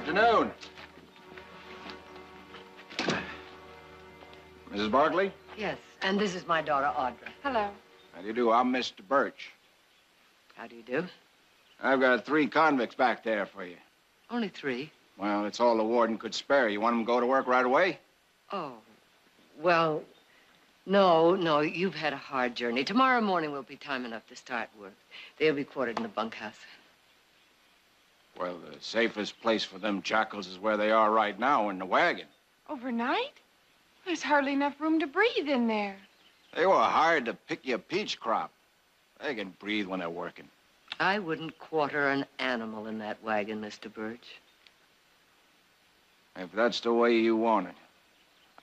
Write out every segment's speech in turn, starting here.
Afternoon. Mrs. Barkley? Yes, and this is my daughter, Audra. Hello. How do you do? I'm Mr. Birch. How do you do? I've got 3 convicts back there for you. Only 3? Well, it's all the warden could spare. You want them to go to work right away? Oh, well, no, you've had a hard journey. Tomorrow morning will be time enough to start work. They'll be quartered in the bunkhouse. Well, the safest place for them jackals is where they are right now, in the wagon. Overnight? There's hardly enough room to breathe in there. They were hired to pick you a peach crop. They can breathe when they're working. I wouldn't quarter an animal in that wagon, Mr. Birch. If that's the way you want it.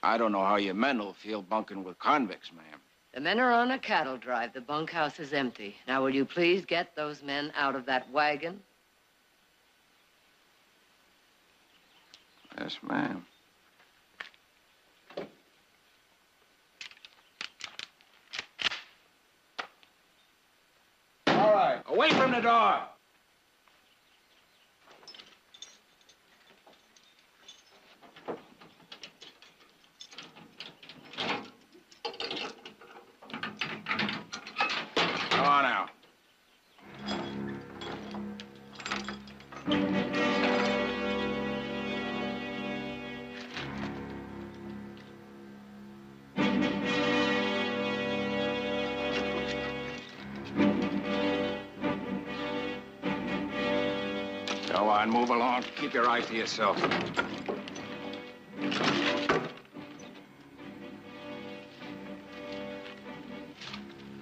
I don't know how your men will feel bunking with convicts, ma'am. The men are on a cattle drive. The bunkhouse is empty. Now, will you please get those men out of that wagon? Yes, ma'am. All right, away from the door. Go on out. Go on, move along. Keep your eyes to yourself.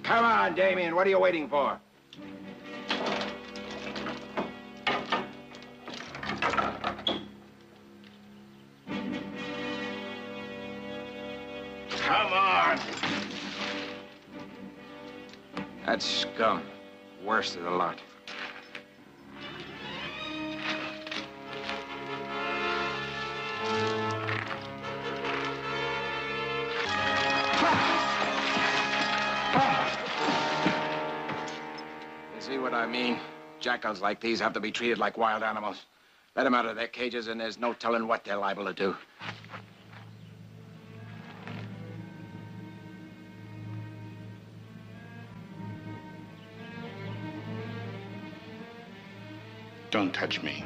Come on, Damien. What are you waiting for? Come on. That's scum. Worst of the lot. See what I mean? Jackals like these have to be treated like wild animals. Let them out of their cages and there's no telling what they're liable to do. Don't touch me.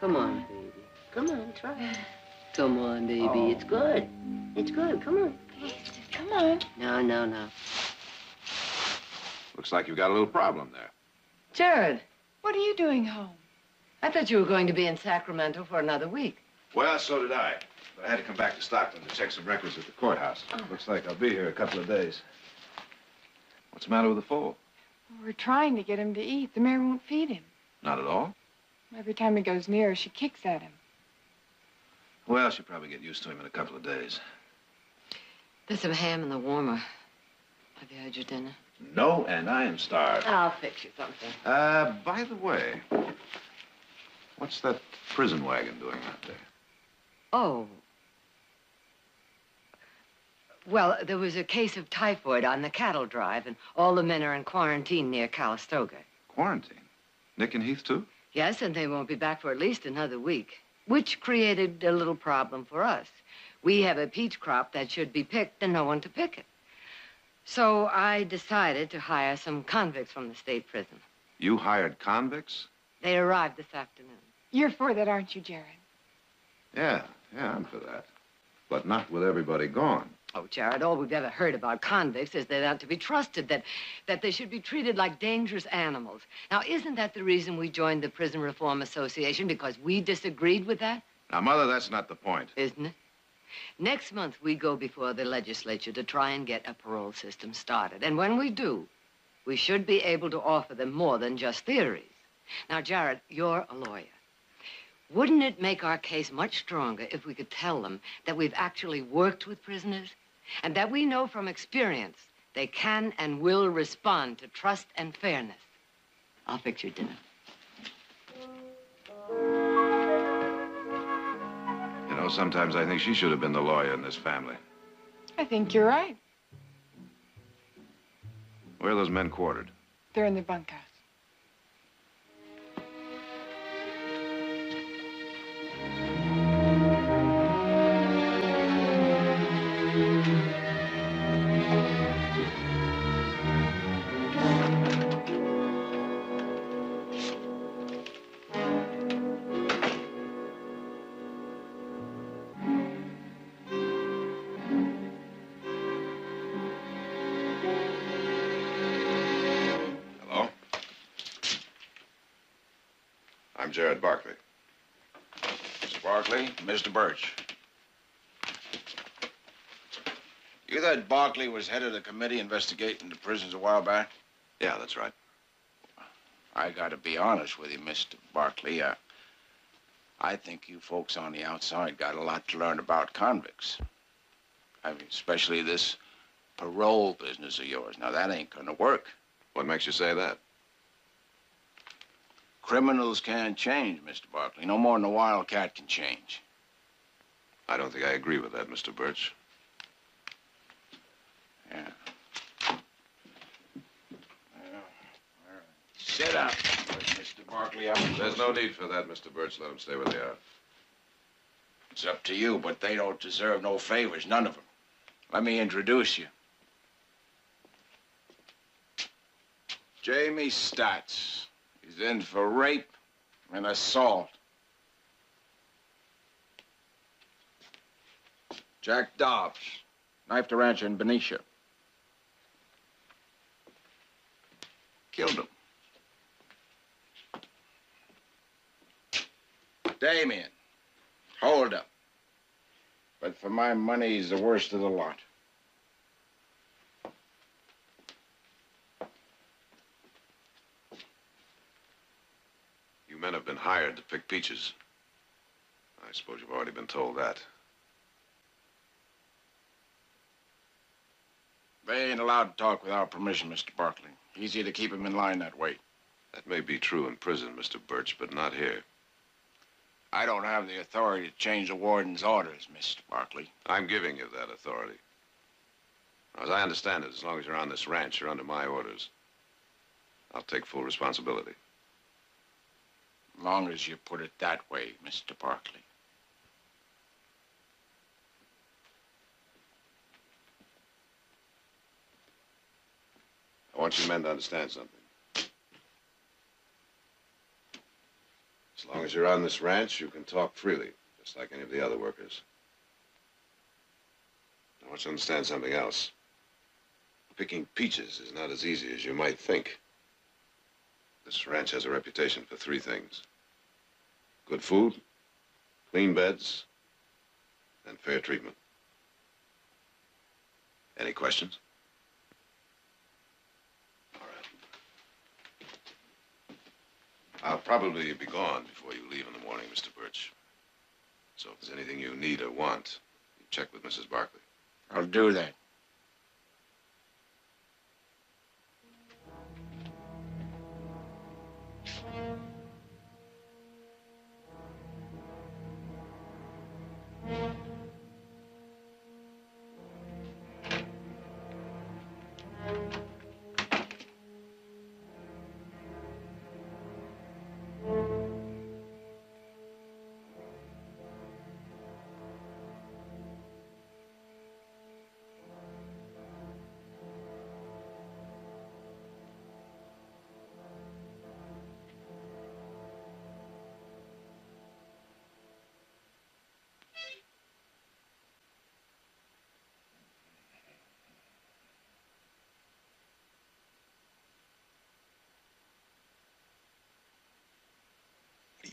Come on, baby. Come on, try it. Come on, baby. It's good. It's good. Come on. Come on. No. Looks like you've got a little problem there. Jared, What are you doing home? I thought you were going to be in Sacramento for another week. Well, so did I. But I had to come back to Stockton to check some records at the courthouse. Looks like I'll be here a couple of days. What's the matter with the foal? We're trying to get him to eat. The mare won't feed him. Not at all. Every time he goes near her, she kicks at him. Well, she'll probably get used to him in a couple of days. There's some ham in the warmer. Have you had your dinner? No, and I am starved. I'll fix you something. By the way, what's that prison wagon doing out there? Oh. Well, there was a case of typhoid on the cattle drive, and all the men are in quarantine near Calistoga. Quarantine? Nick and Heath, too? Yes, and they won't be back for at least another week, which created a little problem for us. We have a peach crop that should be picked and no one to pick it. So I decided to hire some convicts from the state prison. You hired convicts? They arrived this afternoon. You're for that, aren't you, Jared? Yeah, I'm for that. But not with everybody gone. Oh, Jared, all we've ever heard about convicts is they're not to be trusted, that they should be treated like dangerous animals. Now, isn't that the reason we joined the Prison Reform Association? Because we disagreed with that? Now, Mother, that's not the point. Isn't it? Next month, we go before the legislature to try and get a parole system started. And when we do, we should be able to offer them more than just theories. Now, Jared, you're a lawyer. Wouldn't it make our case much stronger if we could tell them that we've actually worked with prisoners and that we know from experience they can and will respond to trust and fairness? I'll fix your dinner. You know, sometimes I think she should have been the lawyer in this family. I think you're right. Where are those men quartered? They're in the bunkhouse. I'm Jared Barkley. Mr. Barkley, Mr. Birch. You that Barkley was head of the committee investigating the prisons a while back? Yeah, that's right. I gotta be honest with you, Mr. Barkley. I think you folks on the outside got a lot to learn about convicts. I mean, especially this parole business of yours. Now, that ain't gonna work. What makes you say that? Criminals can't change, Mr. Barkley. No more than a wildcat can change. I don't think I agree with that, Mr. Birch. Yeah. Well, all right. Sit up, Mr. Barkley. There's no need for that, Mr. Birch. Let them stay where they are. It's up to you, but they don't deserve no favors, none of them. Let me introduce you. Jamie Stats. He's in for rape and assault. Jack Dobbs, knifed a rancher in Benicia. Killed him. Damien, hold up. But for my money, he's the worst of the lot. You men have been hired to pick peaches. I suppose you've already been told that. They ain't allowed to talk without permission, Mr. Barkley. Easy to keep him in line that way. That may be true in prison, Mr. Birch, but not here. I don't have the authority to change the warden's orders, Mr. Barkley. I'm giving you that authority. Now, as I understand it, as long as you're on this ranch, you're under my orders. I'll take full responsibility. As long as you put it that way, Mr. Barkley. I want you men to understand something. As long as you're on this ranch, you can talk freely, just like any of the other workers. I want you to understand something else. Picking peaches is not as easy as you might think. This ranch has a reputation for three things: good food, clean beds, and fair treatment. Any questions? All right. I'll probably be gone before you leave in the morning, Mr. Birch. So if there's anything you need or want, you check with Mrs. Barkley. I'll do that.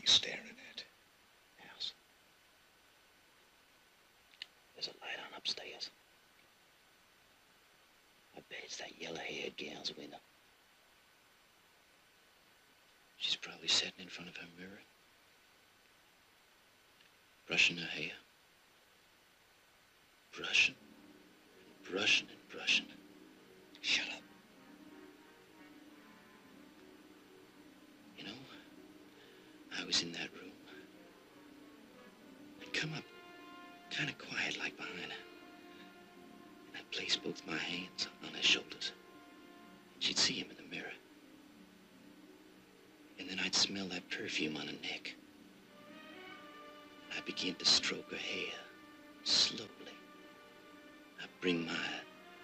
you staring at? House. There's a light on upstairs. I bet it's that yellow-haired gal's window. She's probably sitting in front of her mirror, brushing her hair. Brushing, and brushing, and brushing. Shut up. You know, I was in that room. I'd come up kind of quiet like behind her. And I'd place both my hands on her shoulders. And she'd see him in the mirror. And then I'd smell that perfume on her neck. I'd begin to stroke her hair, slowly. I'd bring my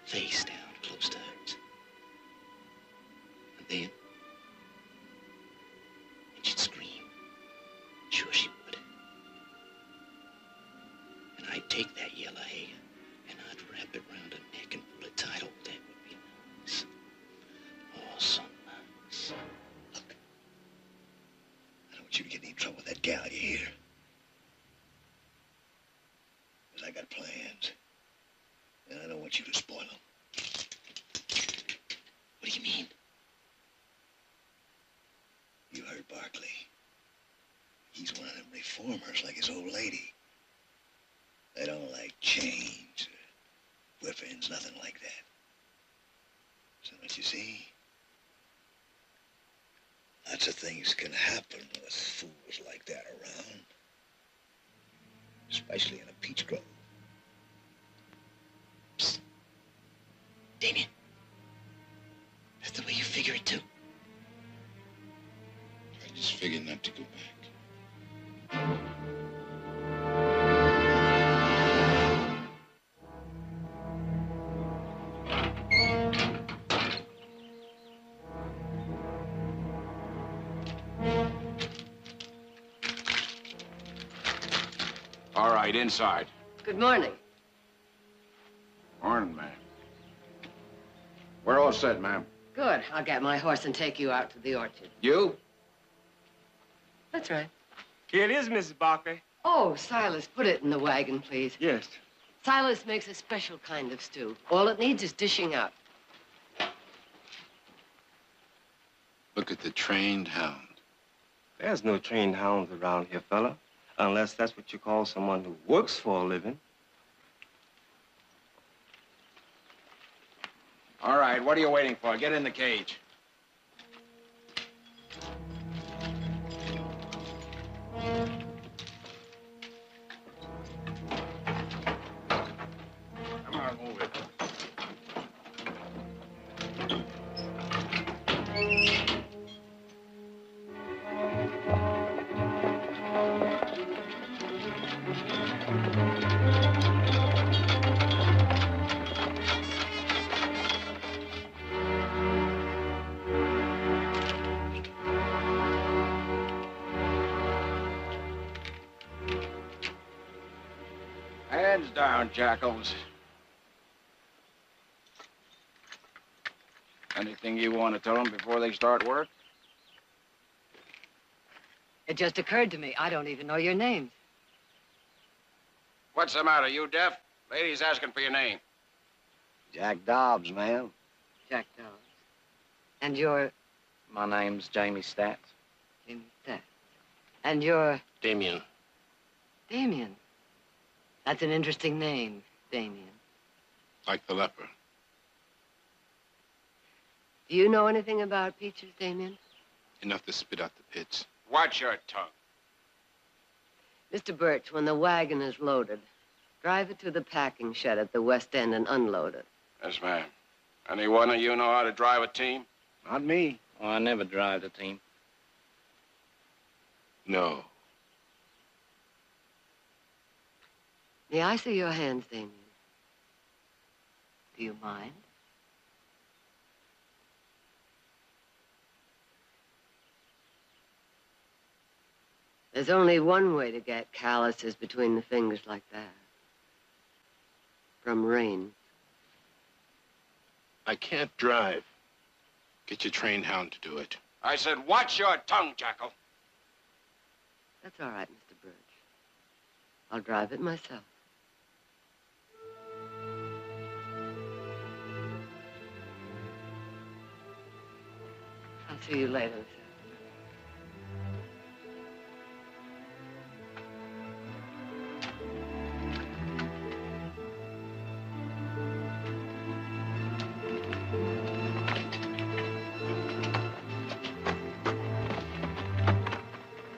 face down close to hers. And then, she'd scream. Sure she would. And I'd take that yellow hair, and I'd wrap it around her neck and pull it tight. Oh, that would be nice. Oh, so nice. Look, I don't want you to get in any trouble with that gal, you hear? Because I got plans. And I don't want you to spoil them. What do you mean? You heard Barkley. He's one of them reformers like his old lady. They don't like chains or whippings, nothing like that. So what you see? Lots of things can happen with fools like that around. Especially in a peach grove. Psst. Damien. That's the way you figure it, too. I just figured not to go back. All right, inside. Good morning. Morning, ma'am. We're all set, ma'am. Good. I'll get my horse and take you out to the orchard. You? That's right. Here it is, Mrs. Barkley. Oh, Silas, put it in the wagon, please. Yes. Silas makes a special kind of stew. All it needs is dishing up. Look at the trained hound. There's no trained hounds around here, fella. Unless that's what you call someone who works for a living. All right, what are you waiting for? Get in the cage. Come on, move it. Hands down, jackals. Anything you want to tell them before they start work? It just occurred to me. I don't even know your names. What's the matter, you deaf? Lady's asking for your name. Jack Dobbs, ma'am. Jack Dobbs. And you're My name's Jamie Stats. Jimmy Stats. And you're Damien. Damien. That's an interesting name, Damien. Like the leper. Do you know anything about peaches, Damien? Enough to spit out the pits. Watch your tongue. Mr. Birch, when the wagon is loaded, drive it to the packing shed at the West End and unload it. Yes, ma'am. Any one of you know how to drive a team? Not me. Oh, I never drive a team. No. May I see your hands, Damien? Do you mind? There's only one way to get calluses between the fingers like that. From rain. I can't drive. Get your trained hound to do it. I said, watch your tongue, jackal. That's all right, Mr. Birch. I'll drive it myself. I'll see you later this afternoon.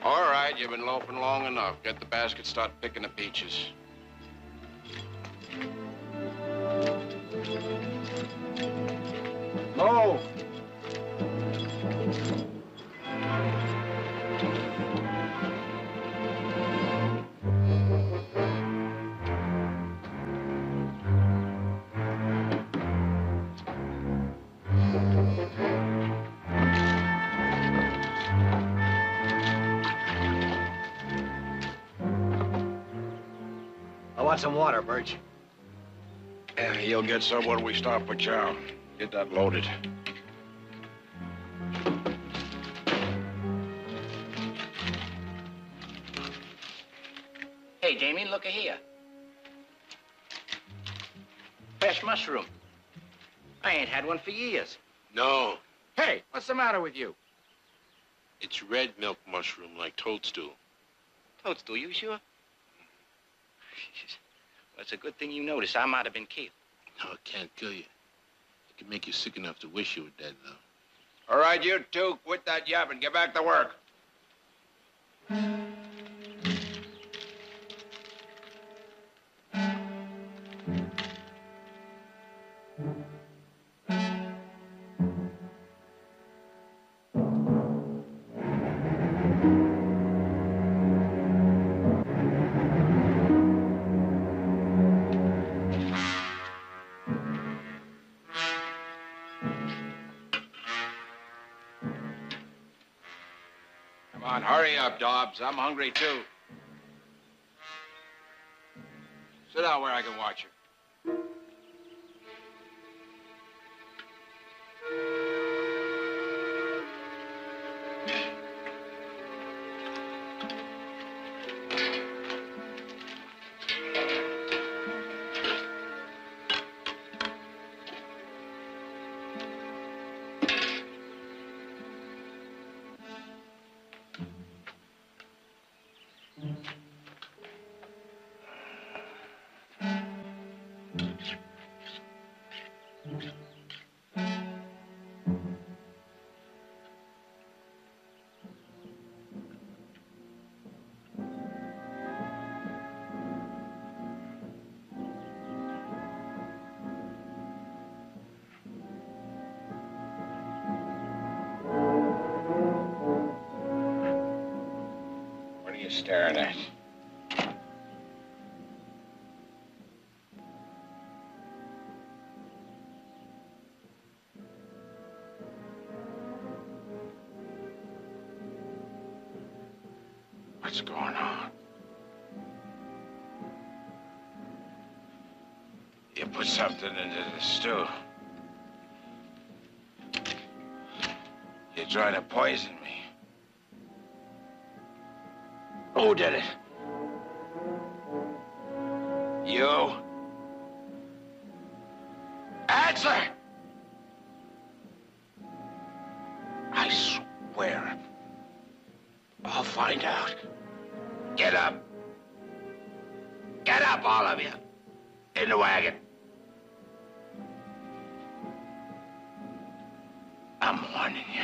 All right, you've been loafing long enough. Get the basket, start picking the peaches. Go! I want some water, Birch. Yeah, you'll get some when we stop for chow. Get that loaded. Hey, Damien, look here. Fresh mushroom. I ain't had one for years. No, Hey, what's the matter with you? it's red milk mushroom like toadstool. Toadstool, you sure? Well, it's a good thing you noticed. I might have been killed. No, it can't kill you. It can make you sick enough to wish you were dead, though. All right, you two, quit that yapping. Get back to work. Come on, hurry up, Dobbs. I'm hungry, too. Sit down where I can watch you. What are you staring at? What's going on? You put something into the stew. You're trying to poison me. Who did it? You? Answer! I swear, I'll find out. Get up. Get up, all of you. In the wagon. I'm warning you.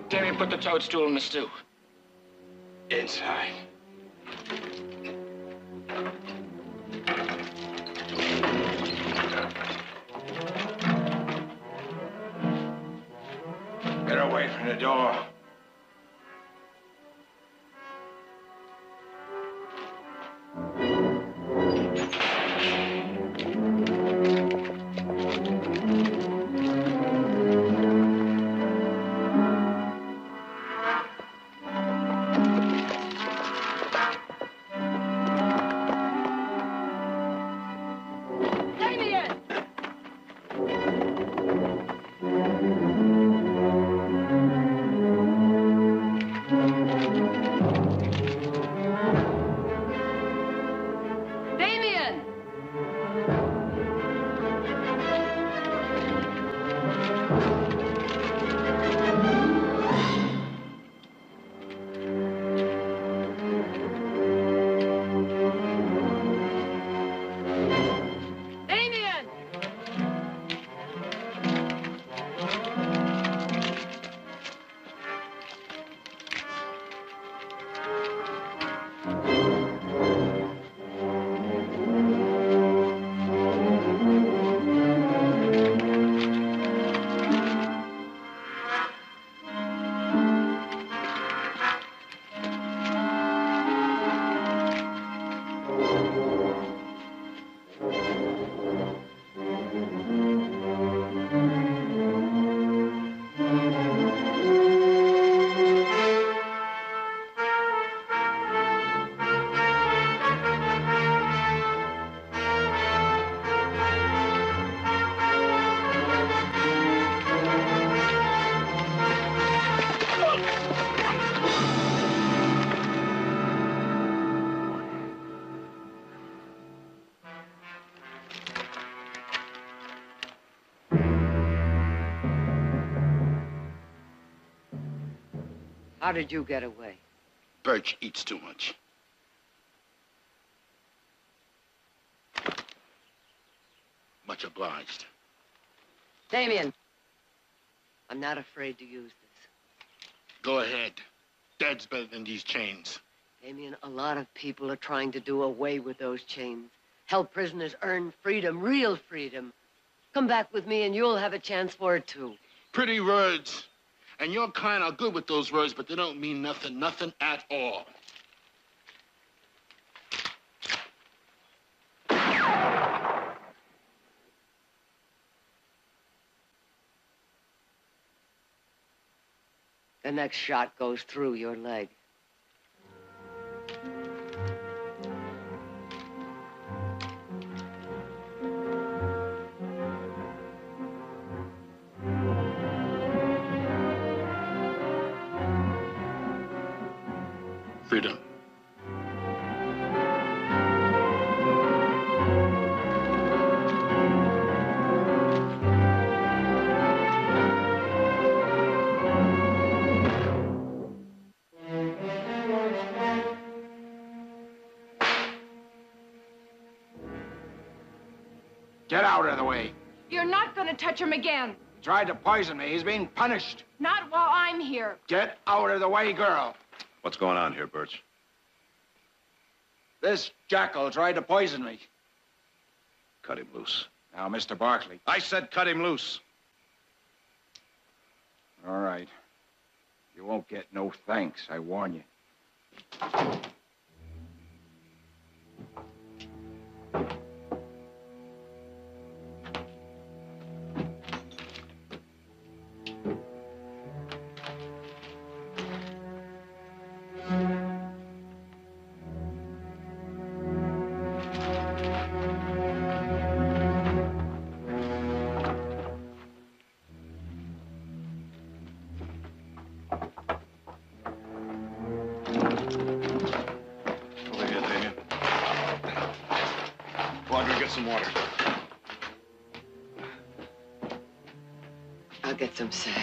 Damien, put the toadstool in the stew. Inside. Get away from the door. How did you get away? Birch eats too much. Much obliged. Damien, I'm not afraid to use this. Go ahead. Dead's better than these chains. Damien, a lot of people are trying to do away with those chains. Help prisoners earn freedom, real freedom. Come back with me and you'll have a chance for it too. Pretty words. And your kind are good with those words, but they don't mean nothing, nothing at all. The next shot goes through your leg. Freedom. Get out of the way. You're not gonna touch him again. He tried to poison me. He's being punished. Not while I'm here. Get out of the way, girl. What's going on here, Birch? This jackal tried to poison me. Cut him loose. Now, Mr. Barkley. I said cut him loose. All right. You won't get no thanks, I warn you. Some water. I'll get some salve.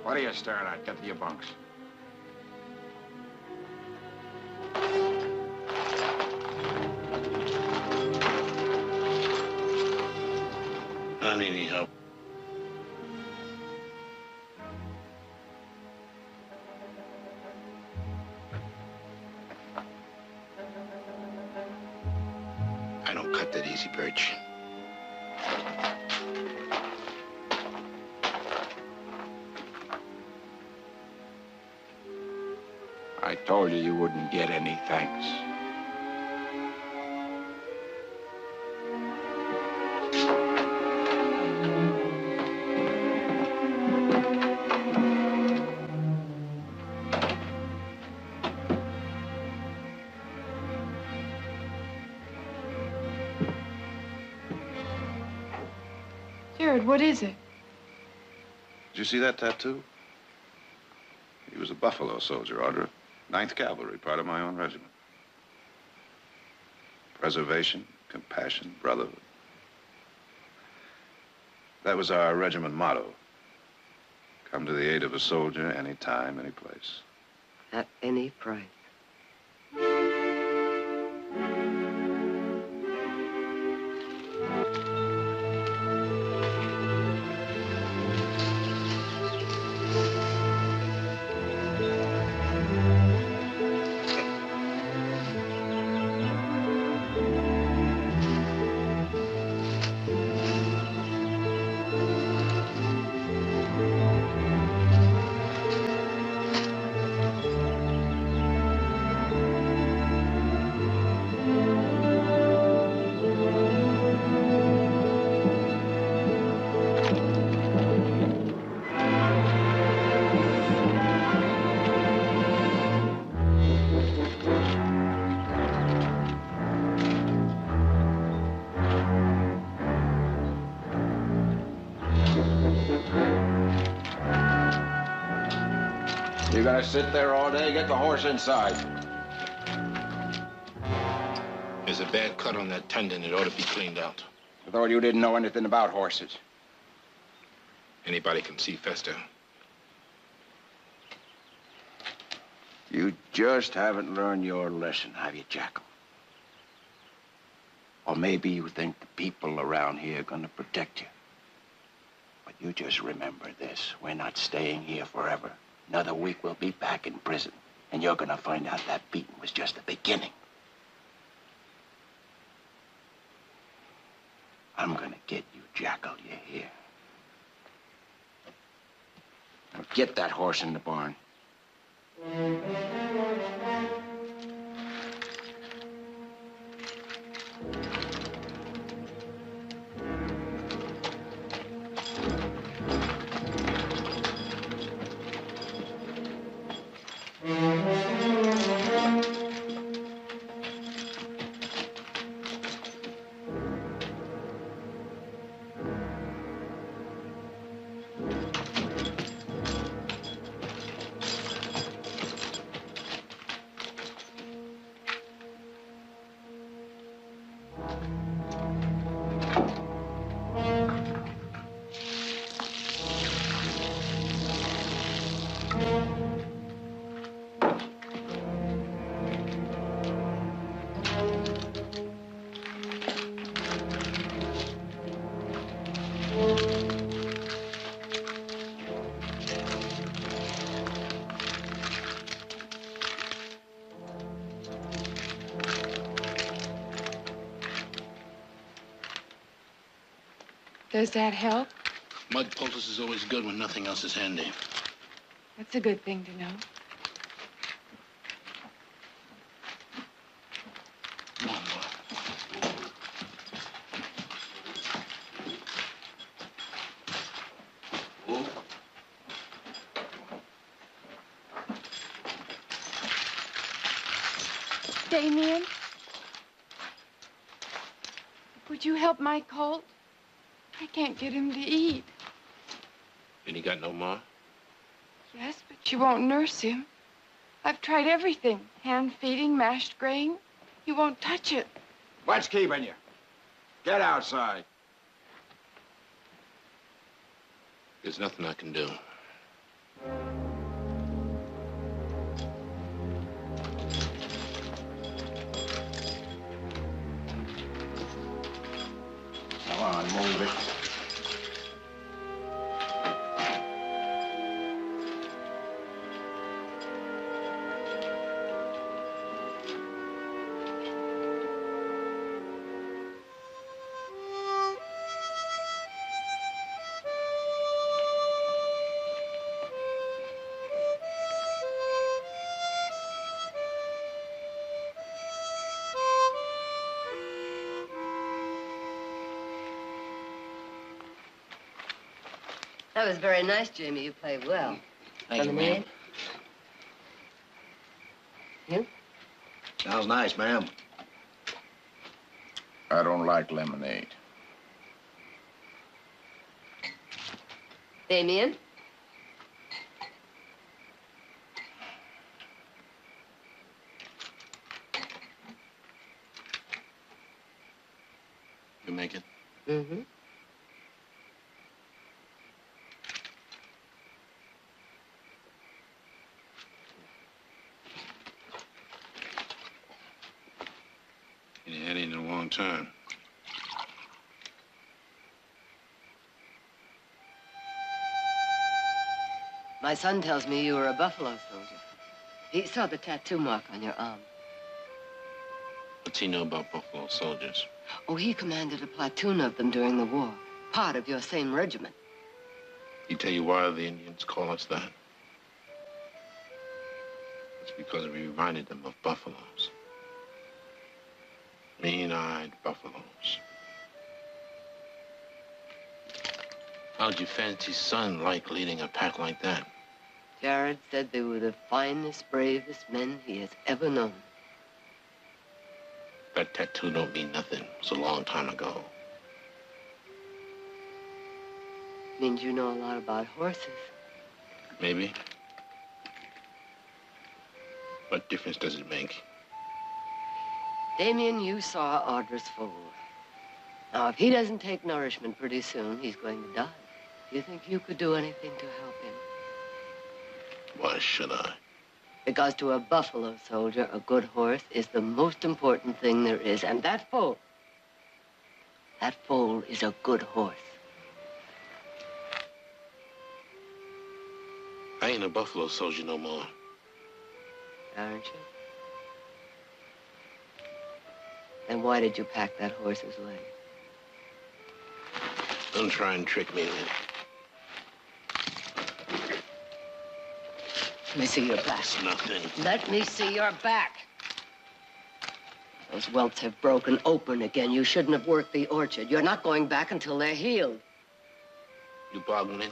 What are you staring at? Get to your bunks. Take that easy, Birch. I told you you wouldn't get any thanks. Jared, what is it? Did you see that tattoo? He was a Buffalo soldier, Audra. 9th Cavalry, part of my own regiment. Preservation, compassion, brotherhood. That was our regiment motto. Come to the aid of a soldier anytime, any place. At any price. You're gonna sit there all day? Get the horse inside. There's a bad cut on that tendon. It ought to be cleaned out. I thought you didn't know anything about horses. Anybody can see Fester. You just haven't learned your lesson, have you, Jackal? Or maybe you think the people around here are gonna protect you. But you just remember this. We're not staying here forever. Another week we'll be back in prison. And you're gonna find out that beating was just the beginning. I'm gonna get you, Jackal, you hear? Now get that horse in the barn. Does that help? Mud poultice is always good when nothing else is handy. That's a good thing to know. Come on, boy. Damien? Would you help my colt? I can't get him to eat. And he got no more? Yes, but she won't nurse him. I've tried everything. Hand feeding, mashed grain. He won't touch it. What's keeping you? Get outside. There's nothing I can do. Come on, move it. That was very nice, Jamie. You played well. Thank you, ma'am. You? Sounds nice, ma'am. I don't like lemonade. Damien? You make it? Mm-hmm. You had it in a long time. My son tells me you were a Buffalo soldier. He saw the tattoo mark on your arm. What's he know about Buffalo soldiers? Oh, he commanded a platoon of them during the war. Part of your same regiment. He tell you why the Indians call us that? It's because we reminded them of buffaloes. Mean-eyed buffaloes. How'd your fancy son like leading a pack like that? Jared said they were the finest, bravest men he has ever known. That tattoo don't mean nothing. It was a long time ago. Means you know a lot about horses. Maybe. What difference does it make? Damien, you saw Audra's foal. Now, if he doesn't take nourishment pretty soon, he's going to die. Do you think you could do anything to help him? Why should I? Because to a buffalo soldier, a good horse is the most important thing there is. And that foal is a good horse. I ain't a buffalo soldier no more. Aren't you? Then why did you pack that horse's leg? Don't try and trick me, man. Let me see your back. It's nothing. Let me see your back. Those welts have broken open again. You shouldn't have worked the orchard. You're not going back until they're healed. You bargaining?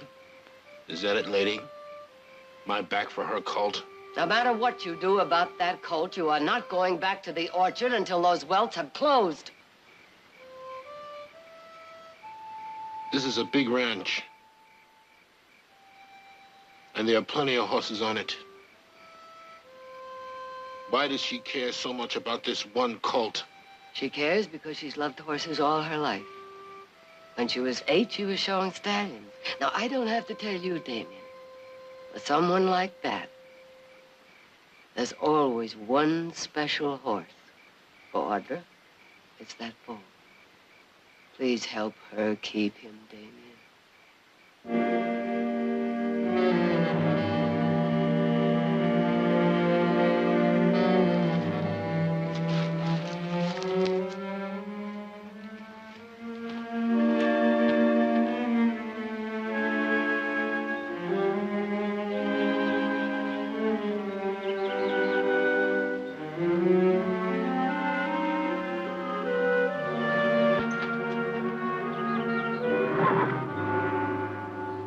Is that it, lady? My back for her cult? No matter what you do about that colt, you are not going back to the orchard until those welts have closed. This is a big ranch. And there are plenty of horses on it. Why does she care so much about this one colt? She cares because she's loved horses all her life. When she was 8, she was showing stallions. Now, I don't have to tell you, Damien. For someone like that, there's always one special horse. For Audra, it's that foal. Please help her keep him, Damien.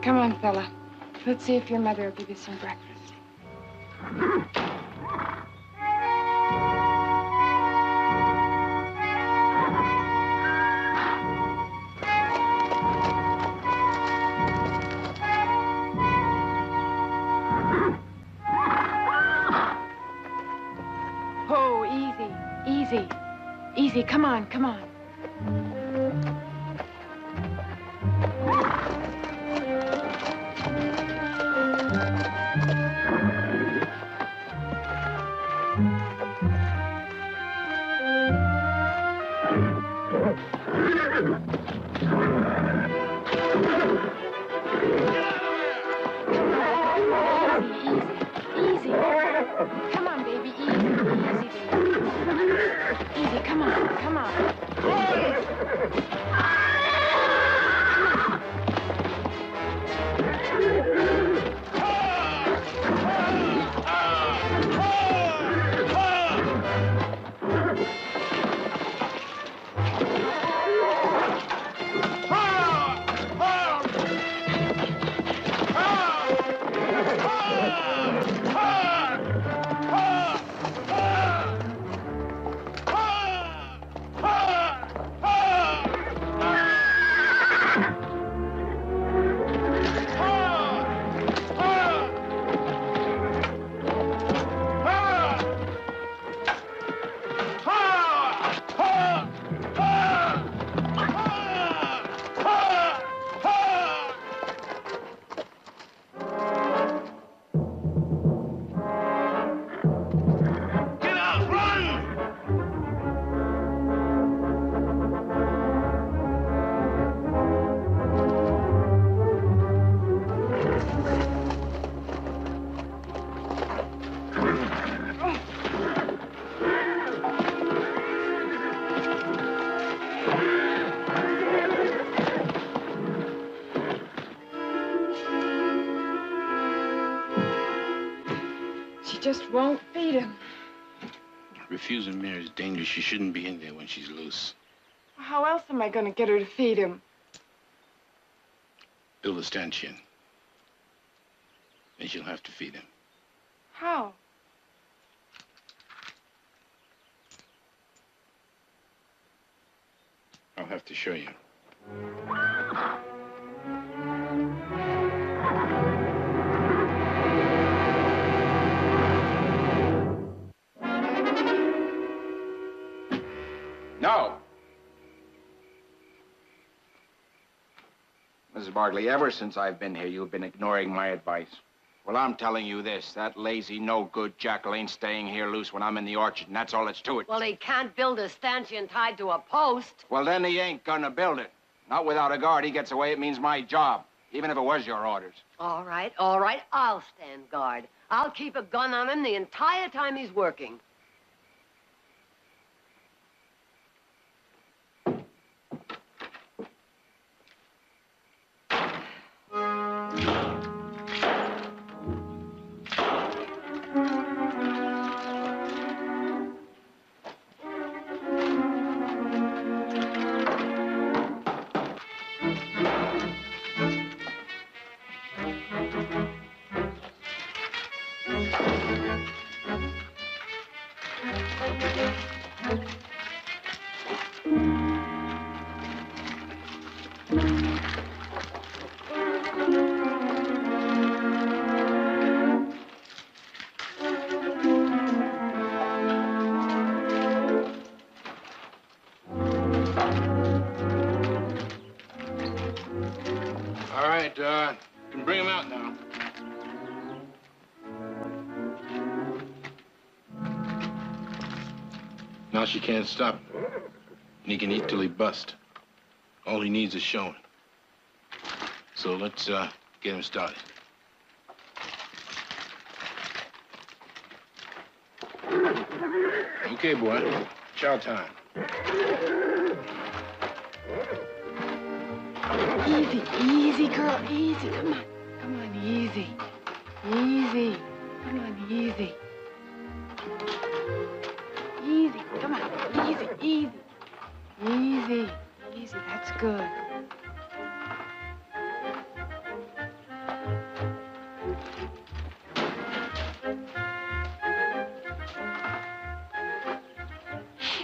Come on, fella. Let's see if your mother will give you some breakfast. Oh, easy, easy, easy. Come on, come on. Easy. Come on, baby. Easy, baby. Easy, come on, come on. She just won't feed him. Refusing Mary is dangerous. She shouldn't be in there when she's loose. How else am I going to get her to feed him? Build a stanchion. Then she'll have to feed him. How? I'll have to show you. No. Mrs. Barkley, ever since I've been here, you've been ignoring my advice. Well, I'm telling you this. That lazy, no-good jackal ain't staying here loose when I'm in the orchard, and that's all that's to it. Well, he can't build a stanchion tied to a post. Well, then he ain't gonna build it. Not without a guard. He gets away, it means my job. Even if it was your orders. All right, all right. I'll stand guard. I'll keep a gun on him the entire time he's working. All right, you can bring him out now. Now she can't stop him. And he can eat till he busts. All he needs is showing. So let's get him started. Okay, boy. Chow time. Easy, easy, girl, easy. Come on. Come on, easy. Easy. Come on, easy. Easy. Come on, easy, easy. Easy. Easy, that's good.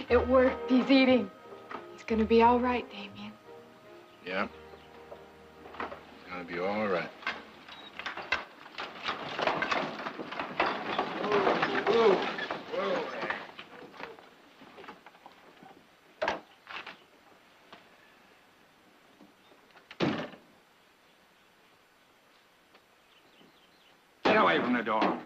It worked. He's eating. He's gonna be all right, Damien. Yeah. It's gonna be all right. Whoa. Whoa. Get away from the door.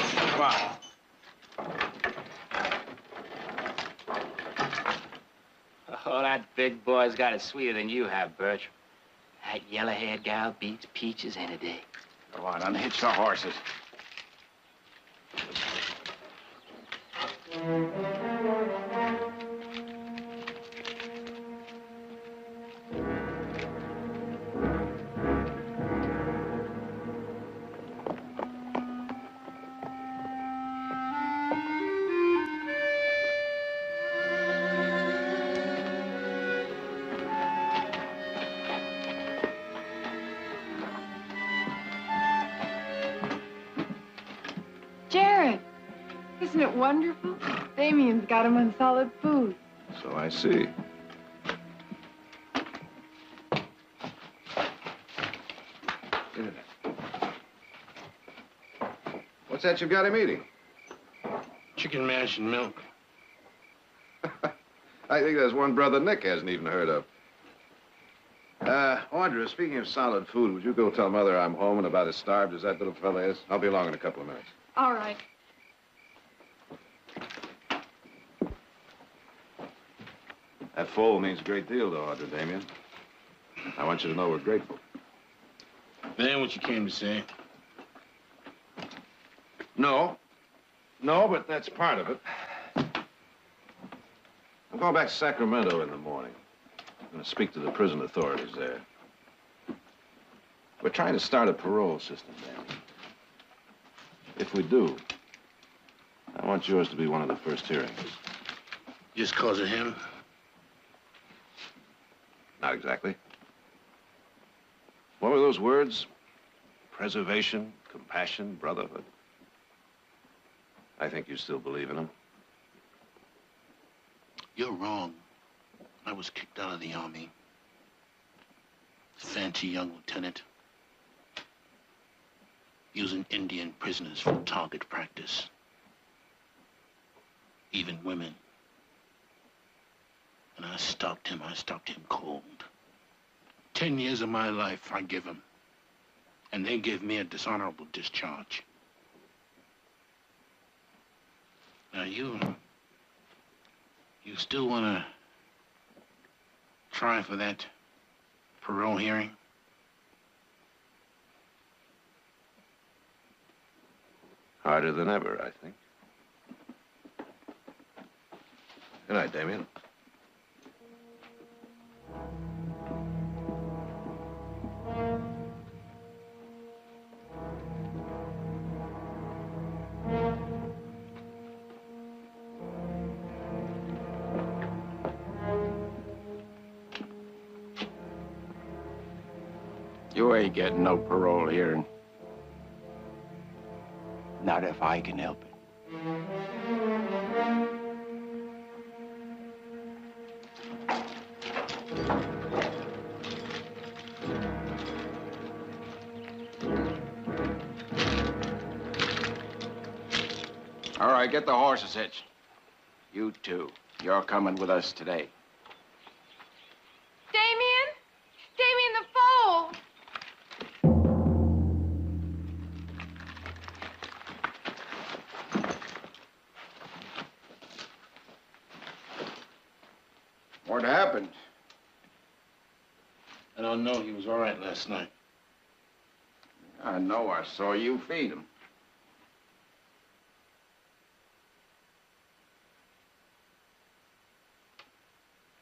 Come on. Oh, that big boy's got it sweeter than you have, Bertram. That yellow-haired gal beats peaches any day. Come on, unhitch the horses. that wonderful? Damien's got him on solid food. So I see. What's that you've got him eating? Chicken mash and milk. I think there's one brother Nick hasn't even heard of. Audra, speaking of solid food, would you go tell Mother I'm home and about as starved as that little fella is? I'll be along in a couple of minutes. All right. That foal means a great deal to Audra, Damien. I want you to know we're grateful. That ain't what you came to say. No, but that's part of it. I'm going back to Sacramento in the morning. I'm going to speak to the prison authorities there. We're trying to start a parole system, Damien. If we do, I want yours to be one of the first hearings. Just cause of him? Not exactly. What were those words? Preservation, compassion, brotherhood. I think you still believe in them. You're wrong. I was kicked out of the Army. Fancy young lieutenant. Using Indian prisoners for target practice. Even women. And I stalked him cold. 10 years of my life I give him. And they give me a dishonorable discharge. Now you still want to try for that parole hearing? Harder than ever, I think. Good night, Damien. You ain't getting no parole hearing. Not if I can help it. All right, get the horses hitched. You two, you're coming with us today. Damien? Damien, the foal! What happened? I don't know. He was all right last night. I know I saw you feed him.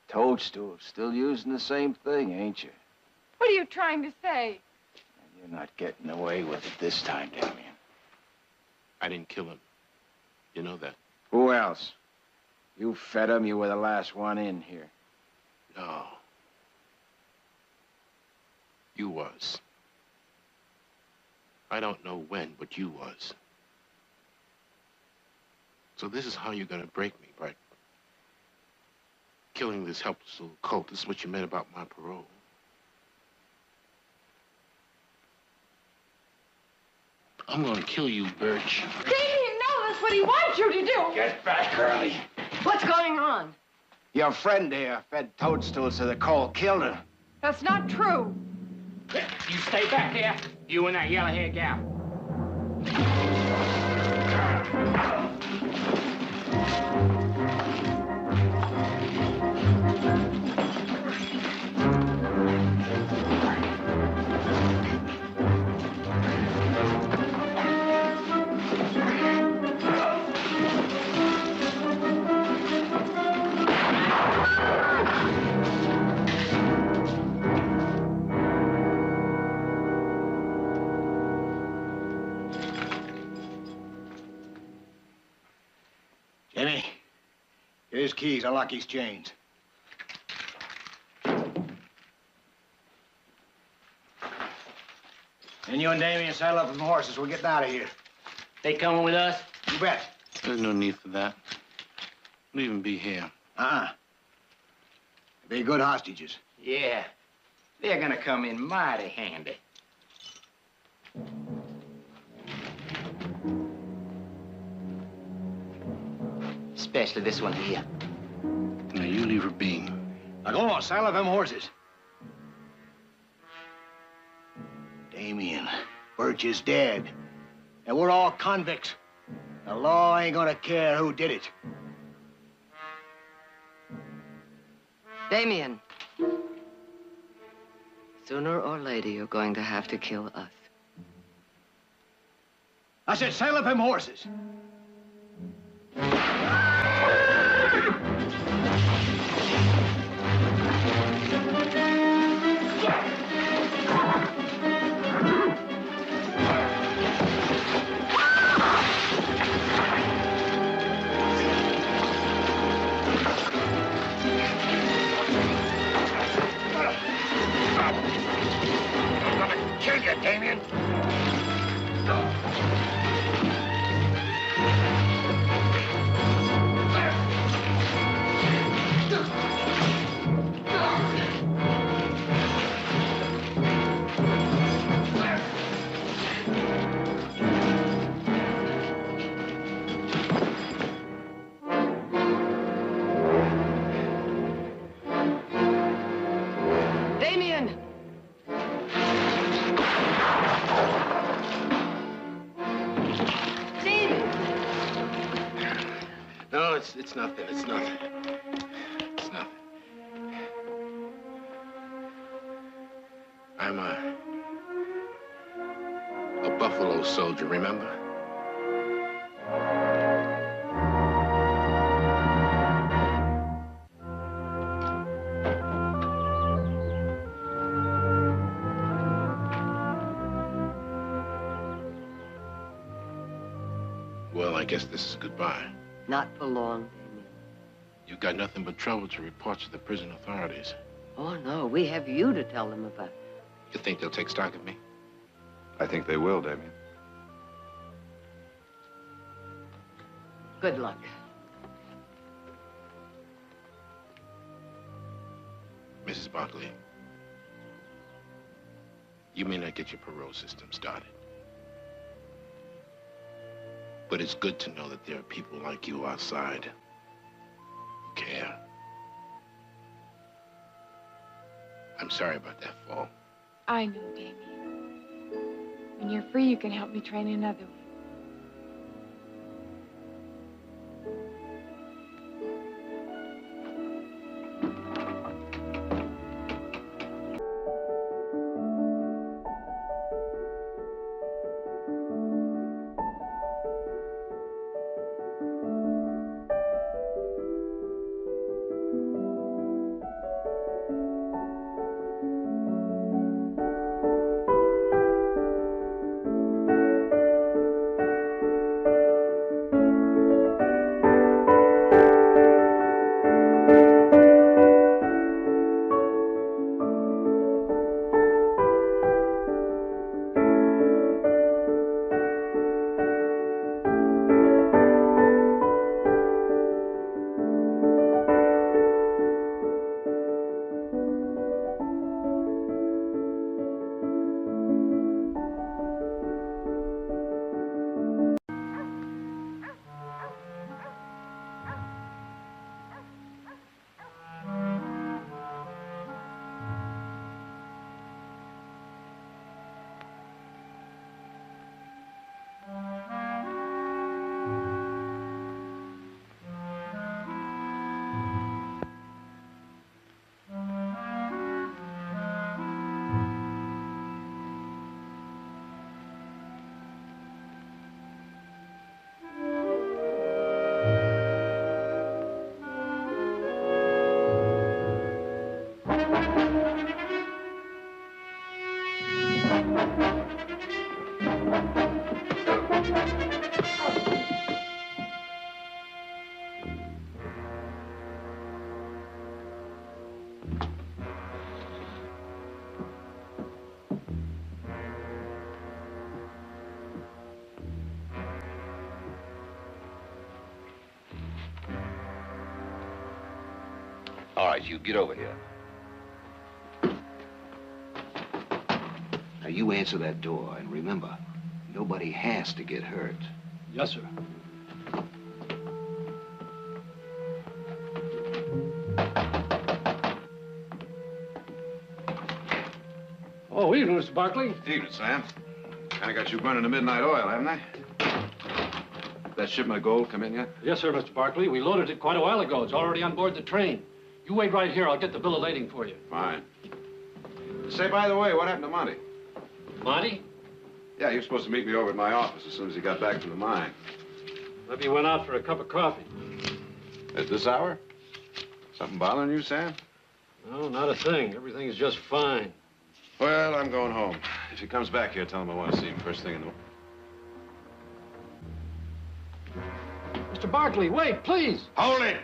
Toadstool, still using the same thing, ain't you? What are you trying to say? You're not getting away with it this time, Damien. I didn't kill him. You know that? Who else? You fed him, you were the last one in here. No. You was. I don't know when, but you was. So this is how you're gonna break me, by killing this helpless little colt. This is what you meant about my parole. I'm gonna kill you, Birch. Damien, no, that's what he wants you to do. Get back, Curly. What's going on? Your friend here fed toadstools to the colt, killed her. That's not true. You stay back there. You and that yellow-haired gal. Jimmy, get his keys, unlock his chains. And you and Damien saddle up on the horses. We're getting out of here. They coming with us? You bet. There's no need for that. We'll even be here. Be good hostages. Yeah. They're gonna come in mighty handy. Especially this one here. Now, you leave her be. Now, go on, saddle up them horses. Damien, Birch is dead. And we're all convicts. The law ain't gonna care who did it. Damien. Sooner or later, you're going to have to kill us. I said saddle up them horses. Kill you, Damien. Damien! No, it's nothing. It's nothing. It's nothing. I'm a buffalo soldier, remember? Well, I guess this is goodbye. Not for long, Damien. You've got nothing but trouble to report to the prison authorities. Oh, no, we have you to tell them about. You think they'll take stock of me? I think they will, Damien. Good luck. Mrs. Barkley, you may not get your parole system started. But it's good to know that there are people like you outside who care. I'm sorry about that fall. I know, Damien. When you're free, you can help me train another one. All right, you get over here. Now, you answer that door, and remember, nobody has to get hurt. Yes, sir. Oh, evening, Mr. Barkley. Evening, Sam. Kind of got you burning the midnight oil, haven't I? That shipment of gold come in yet? Yes, sir, Mr. Barkley. We loaded it quite a while ago. It's already on board the train. You wait right here. I'll get the bill of lading for you. Fine. Say, by the way, what happened to Monty? Monty? Yeah, he was supposed to meet me over at my office as soon as he got back from the mine. Maybe you went out for a cup of coffee. At this hour? Something bothering you, Sam? No, not a thing. Everything is just fine. Well, I'm going home. If he comes back here, tell him I want to see him first thing in the morning. Mr. Barkley, wait, please. Hold it!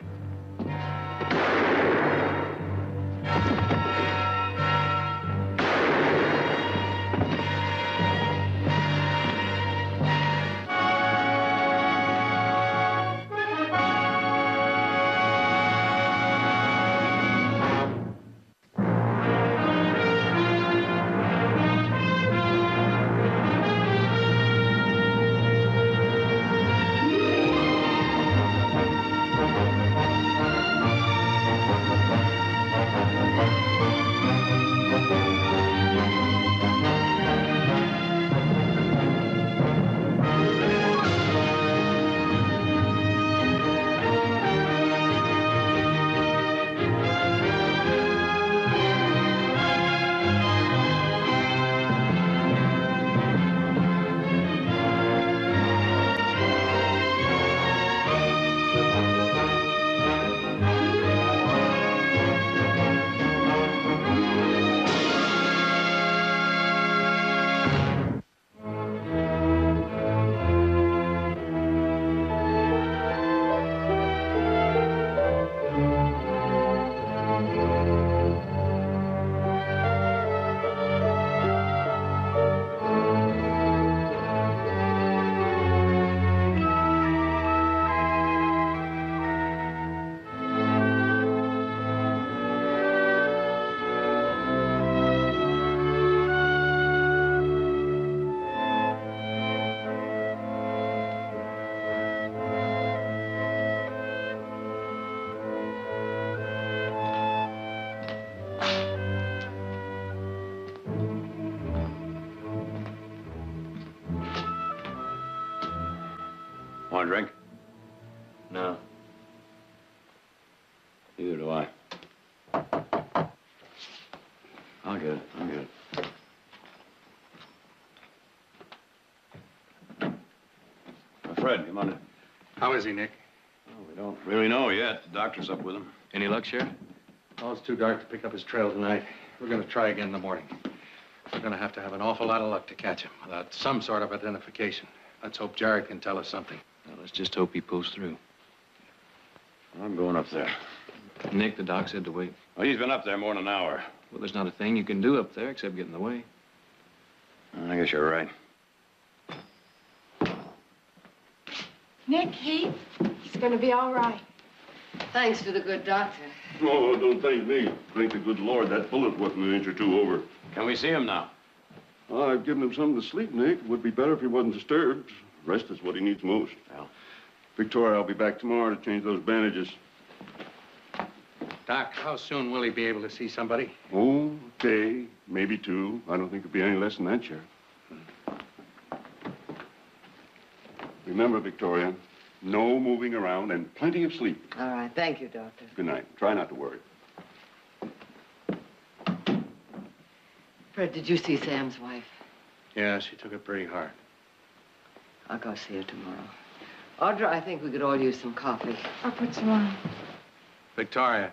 Want a drink? No. Neither do I. I'll get it. I'll get it. Fred, come on in. How is he, Nick? Well, we don't really know yet. The doctor's up with him. Any luck, Sheriff? Oh, it's too dark to pick up his trail tonight. We're going to try again in the morning. We're going to have an awful lot of luck to catch him without some sort of identification. Let's hope Jared can tell us something. Well, let's just hope he pulls through. I'm going up there. Nick, the doc said to wait. Well, he's been up there more than an hour. Well, there's not a thing you can do up there except get in the way. I guess you're right. Nick, Heath, he's going to be all right. Thanks to the good doctor. Oh, don't thank me. Thank the good Lord that bullet wasn't an inch or two over. Can we see him now? I've given him something to sleep, Nick. It would be better if he wasn't disturbed. Rest is what he needs most. Well. Victoria, I'll be back tomorrow to change those bandages. Doc, how soon will he be able to see somebody? Oh, day, maybe two. I don't think it'll be any less than that, Sheriff. Remember, Victoria, no moving around and plenty of sleep. All right. Thank you, Doctor. Good night. Try not to worry. Fred, did you see Sam's wife? Yeah, she took it pretty hard. I'll go see her tomorrow. Audra, I think we could all use some coffee. I'll put some on. Victoria,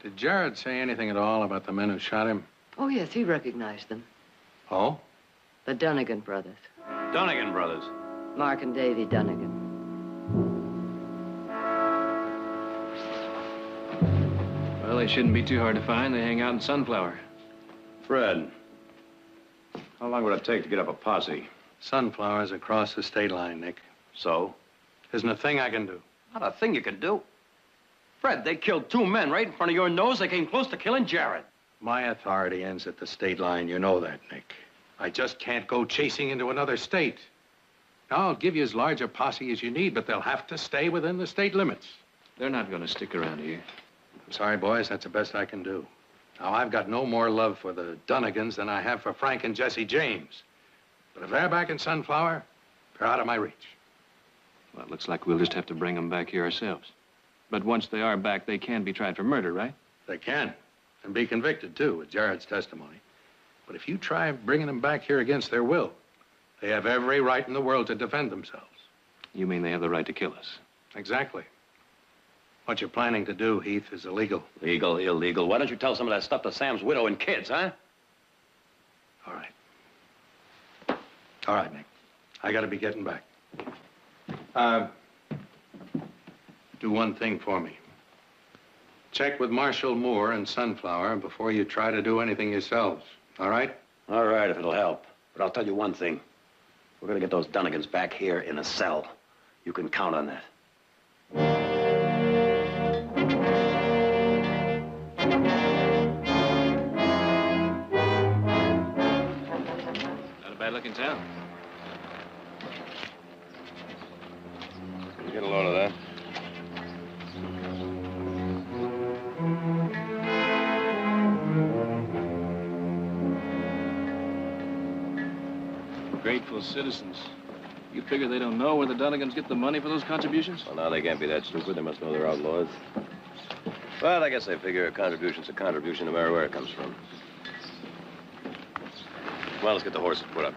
did Jared say anything at all about the men who shot him? Oh, yes, he recognized them. Oh? The Dunnigan brothers. Dunnigan brothers. Mark and Davy Dunnigan. Well, they shouldn't be too hard to find. They hang out in Sunflower. Fred, how long would it take to get up a posse? Sunflower's across the state line, Nick. So? Isn't a thing I can do. Not a thing you can do. Fred, they killed 2 men right in front of your nose. They came close to killing Jared. My authority ends at the state line. You know that, Nick. I just can't go chasing into another state. Now, I'll give you as large a posse as you need, but they'll have to stay within the state limits. They're not going to stick around here. I'm sorry, boys. That's the best I can do. Now, I've got no more love for the Dunnigans than I have for Frank and Jesse James. But if they're back in Sunflower, they're out of my reach. Well, it looks like we'll just have to bring them back here ourselves. But once they are back, they can be tried for murder, right? They can. And be convicted, too, with Jared's testimony. But if you try bringing them back here against their will, they have every right in the world to defend themselves. You mean they have the right to kill us? Exactly. What you're planning to do, Heath, is illegal. Legal, illegal. Why don't you tell some of that stuff to Sam's widow and kids, huh? All right. All right, Nick. I gotta be getting back. Do one thing for me. Check with Marshal Moore and Sunflower before you try to do anything yourselves. All right? All right, if it'll help. But I'll tell you one thing. We're gonna get those Dunnigans back here in a cell. You can count on that. Not a bad looking town. Get a load of that. Grateful citizens. You figure they don't know where the Dunnigans get the money for those contributions? Well, now they can't be that stupid. They must know they're outlaws. Well, I guess they figure a contribution's a contribution no matter where it comes from. Well, let's get the horses put up.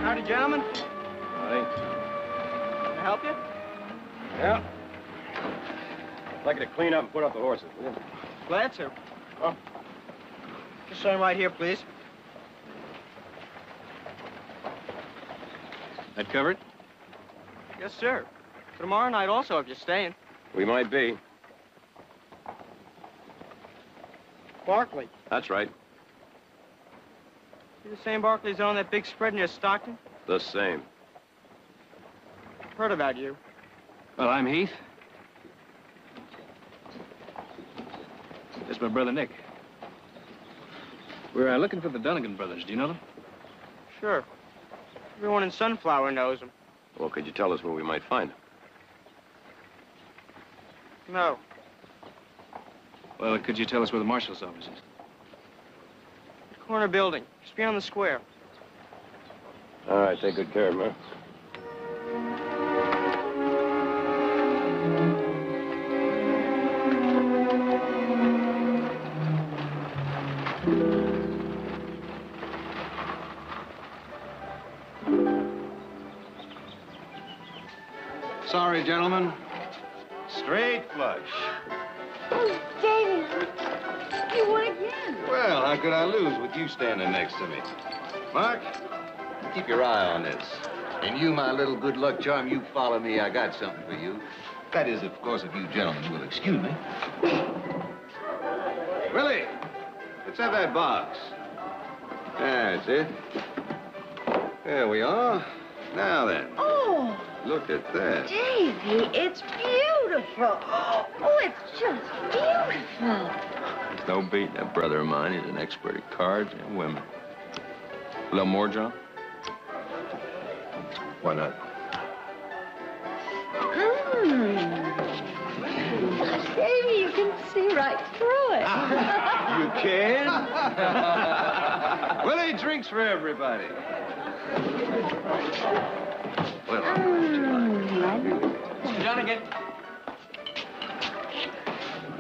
Howdy, gentlemen. Howdy. Can I help you? Yeah. I'd like you to clean up and put up the horses, will you? Glad to. Oh. Just sign right here, please. That covered? Yes, sir. For tomorrow night also, if you're staying. We might be. Barkley. That's right. You the same Barkley's on that big spread near Stockton? The same. Heard about you. Well, I'm Heath. This is my brother, Nick. We're looking for the Dunnigan brothers. Do you know them? Sure. Everyone in Sunflower knows them. Well, could you tell us where we might find them? No. Well, could you tell us where the marshal's office is? The corner building. Just beyond the square. All right, take good care of them, huh? Sorry, gentlemen. Straight flush. Oh, Davy. You won again. Well, how could I lose with you standing next to me? Mark, keep your eye on this. And you, my little good luck charm, you follow me. I got something for you. That is, of course, if you gentlemen will excuse me. Willie, let's have that box. That's it. There we are. Now then. Oh. Look at that. Davy, it's beautiful. Oh, it's just beautiful. There's no beating that brother of mine. He's an expert at cards and women. A little more, John? Why not? Davy, you can see right through it. You can? Willie, drinks for everybody. Well, Mr. Dunnigan.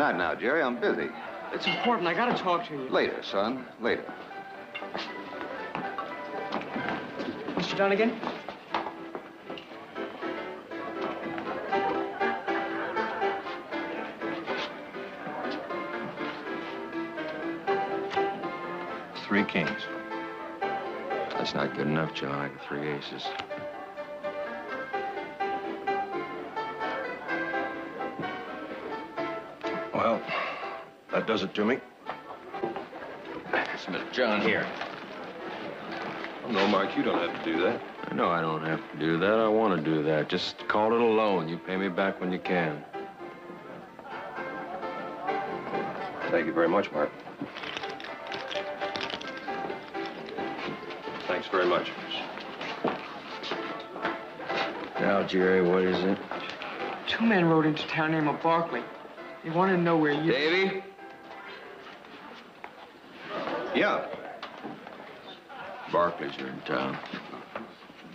not now, Jerry. I'm busy. It's important. I gotta talk to you. Later, son. Later. Mr. Dunnigan? Three kings. That's not good enough, John. I got 3 aces. Well, that does it to me. Smith, John here. No, Mark, you don't have to do that. No, I don't have to do that. I want to do that. Just call it a loan. You pay me back when you can. Thank you very much, Mark. Thanks very much. Now, Jerry, what is it? 2 men rode into town named Barkley. They wanted to know where you... Davy? Yeah. Barkley's are in town.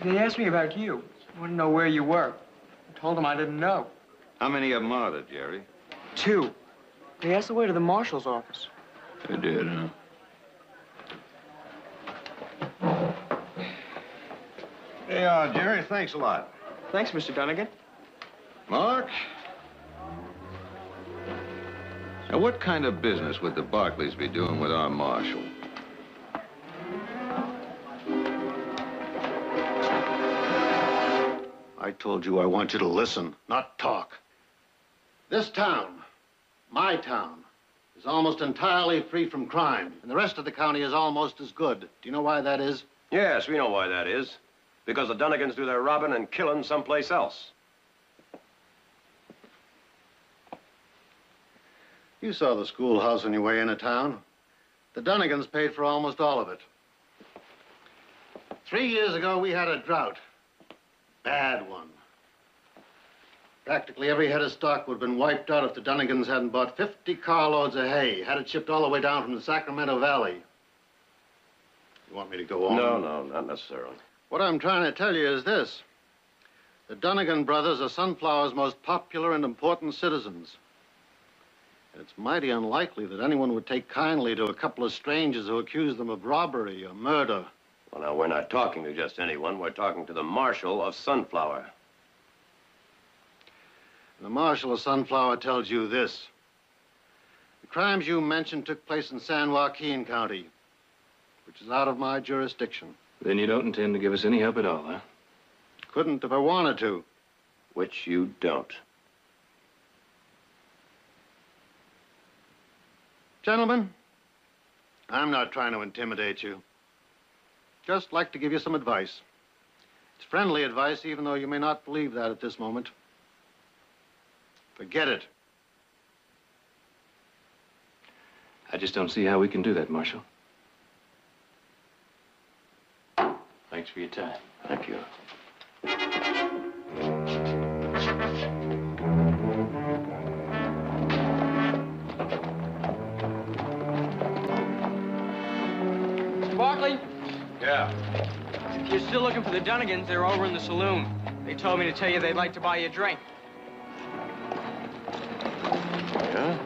They asked me about you. They wanted to know where you were. I told them I didn't know. How many of them are there, Jerry? 2. They asked the way to the marshal's office. They did, huh? Hey, Jerry, thanks a lot. Thanks, Mr. Dunnigan. Mark? Now, what kind of business would the Barkleys be doing with our marshal? I told you I want you to listen, not talk. This town, my town, is almost entirely free from crime, and the rest of the county is almost as good. Do you know why that is? Yes, we know why that is. Because the Dunnigans do their robbing and killing someplace else. You saw the schoolhouse on your way into town. The Dunnigans paid for almost all of it. 3 years ago, we had a drought. Bad one. Practically every head of stock would have been wiped out if the Dunnigans hadn't bought 50 carloads of hay, had it shipped all the way down from the Sacramento Valley. You want me to go on? No, not necessarily. What I'm trying to tell you is this. The Dunnigan brothers are Sunflower's most popular and important citizens. And it's mighty unlikely that anyone would take kindly to a couple of strangers who accuse them of robbery or murder. Well, now, we're not talking to just anyone. We're talking to the marshal of Sunflower. The marshal of Sunflower tells you this. The crimes you mentioned took place in San Joaquin County, which is out of my jurisdiction. Then you don't intend to give us any help at all, huh? Couldn't if I wanted to. Which you don't. Gentlemen, I'm not trying to intimidate you. Just like to give you some advice. It's friendly advice, even though you may not believe that at this moment. Forget it. I just don't see how we can do that, Marshal. Thanks for your time. Thank you. Mr. Barkley, Yeah. if you're still looking for the Dunnigans, they're over in the saloon. They told me to tell you they'd like to buy you a drink. Yeah?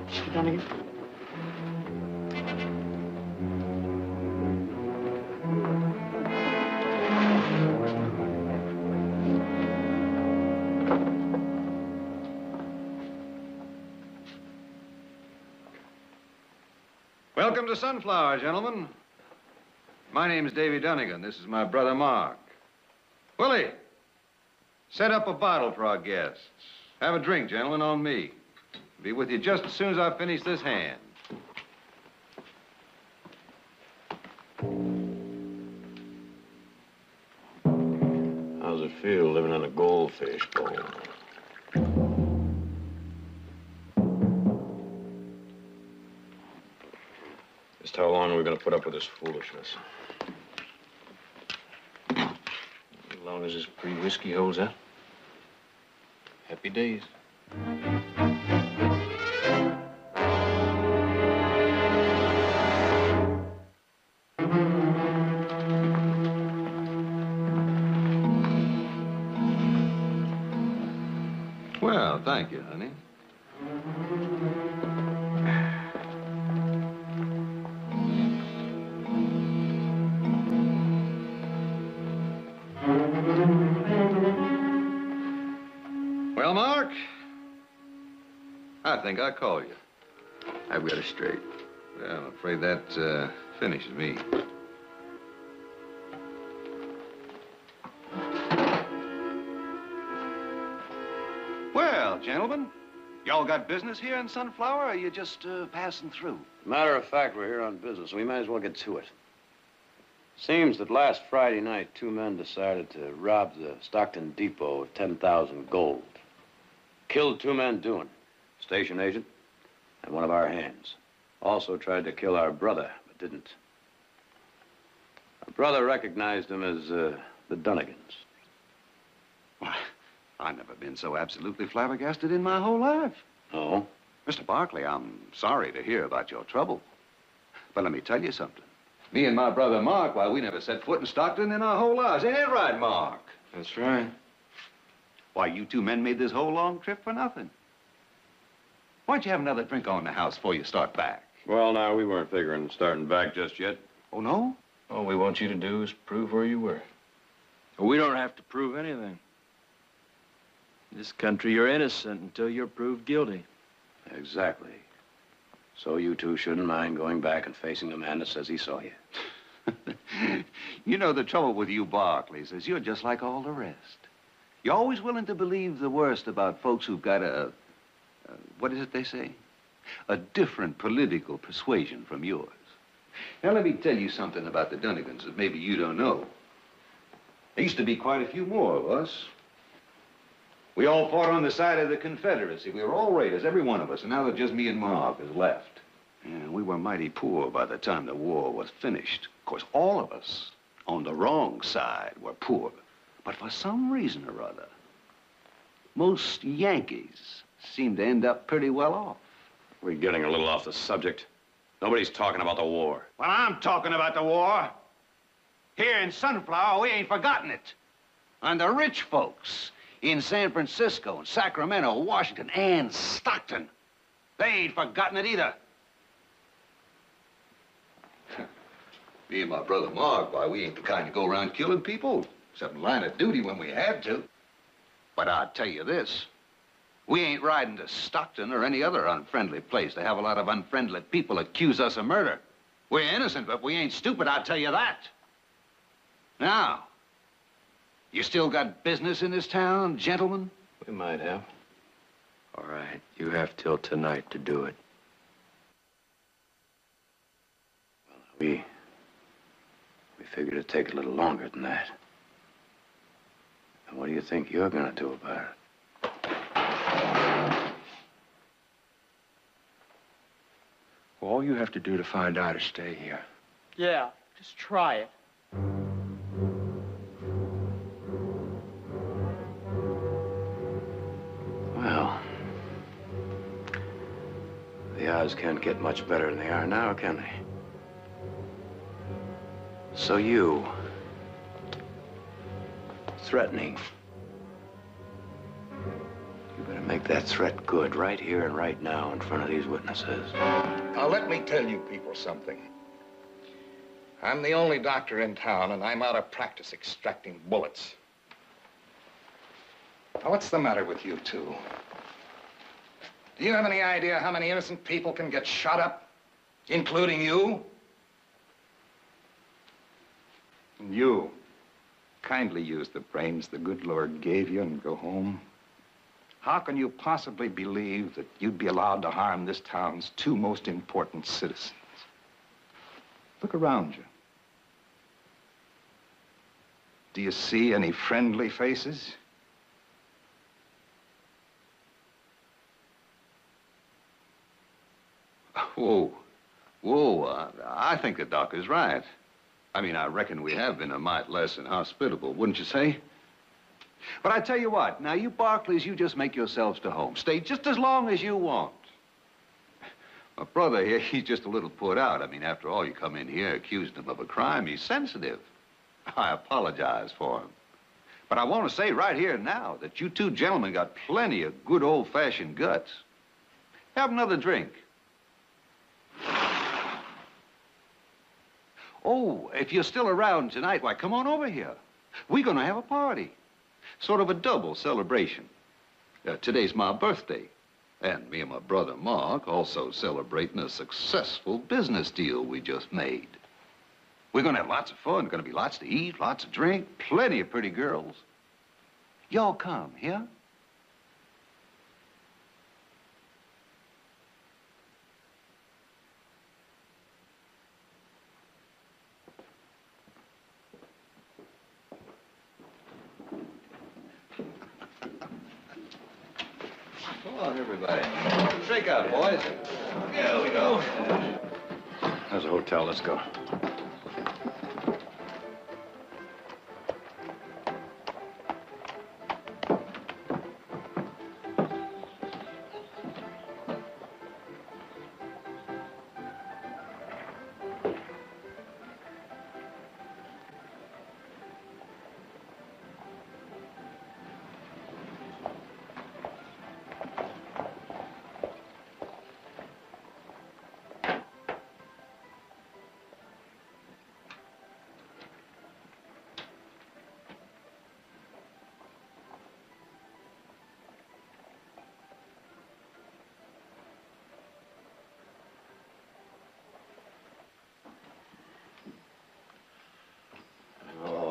Mr. Dunnigan? Welcome to Sunflower, gentlemen. My name's Davy Dunnigan. This is my brother, Mark. Willie, set up a bottle for our guests. Have a drink, gentlemen, on me. Be with you just as soon as I finish this hand. How's it feel living in a goldfish bowl? Just how long are we going to put up with this foolishness? As long as this pre-whiskey holds out. Happy days. Well, thank you, honey. Well, Mark, I think I called you. I've got it straight. Well, I'm afraid that finishes me. Well, gentlemen, y'all got business here in Sunflower, or are you just passing through? Matter of fact, we're here on business. We might as well get to it. Seems that last Friday night, 2 men decided to rob the Stockton depot of 10,000 gold. Killed 2 men doing it. Station agent and one of our hands. Also tried to kill our brother, but didn't. Our brother recognized him as the Dunnigans. Why, I've never been so absolutely flabbergasted in my whole life. Oh? Mr. Barkley, I'm sorry to hear about your trouble. But let me tell you something. Me and my brother Mark, why, we never set foot in Stockton in our whole lives. Ain't it right, Mark? That's right. Why, you 2 men made this whole long trip for nothing. Why don't you have another drink on the house before you start back? Well, now, we weren't figuring starting back just yet. Oh, no? All we want you to do is prove where you were. We don't have to prove anything. In this country, you're innocent until you're proved guilty. Exactly. So you 2 shouldn't mind going back and facing the man that says he saw you. You know, the trouble with you Barkleys is you're just like all the rest. You're always willing to believe the worst about folks who've got what is it they say? A different political persuasion from yours. Now, let me tell you something about the Dunnigans that maybe you don't know. There used to be quite a few more of us. We all fought on the side of the Confederacy. We were all raiders, every one of us, and now there's just me and Mark is left. And we were mighty poor by the time the war was finished. Of course, all of us on the wrong side were poor. But for some reason or other, most Yankees seem to end up pretty well off. We're getting a little off the subject. Nobody's talking about the war. Well, I'm talking about the war. Here in Sunflower, we ain't forgotten it. And the rich folks in San Francisco and Sacramento, Washington, and Stockton, they ain't forgotten it either. Me and my brother Mark, why, we ain't the kind to go around killing people, except in line of duty when we had to. But I'll tell you this. We ain't riding to Stockton or any other unfriendly place to have a lot of unfriendly people accuse us of murder. We're innocent, but we ain't stupid, I'll tell you that. Now, you still got business in this town, gentlemen? We might have. All right, you have till tonight to do it. Well, we figured it'd take a little longer than that. And what do you think you're gonna do about it? Well, all you have to do to find out is stay here. Yeah, just try it. Well, the odds can't get much better than they are now, can they? So you, threatening, you better make that threat good right here and right now in front of these witnesses. Now, let me tell you people something. I'm the only doctor in town, and I'm out of practice extracting bullets. Now, what's the matter with you 2? Do you have any idea how many innocent people can get shot up, including you? And you, kindly use the brains the good Lord gave you and go home. How can you possibly believe that you'd be allowed to harm this town's 2 most important citizens? Look around you. Do you see any friendly faces? Whoa, I think the doc is right. I mean, I reckon we have been a mite less inhospitable, wouldn't you say? But I tell you what, now you Barkleys, you just make yourselves to home. Stay just as long as you want. My brother here, he's just a little put out. I mean, after all, you come in here accusing him of a crime. He's sensitive. I apologize for him. But I want to say right here now that you 2 gentlemen got plenty of good old-fashioned guts. Have another drink. Oh, if you're still around tonight, why, come on over here. We're going to have a party. Sort of a double celebration. Today's my birthday. And me and my brother Mark also celebrating a successful business deal we just made. We're gonna have lots of fun. Gonna be lots to eat, lots to drink, plenty of pretty girls. Y'all come, yeah? Come on, everybody. Shake out, boys. Here we go. There's a hotel. Let's go.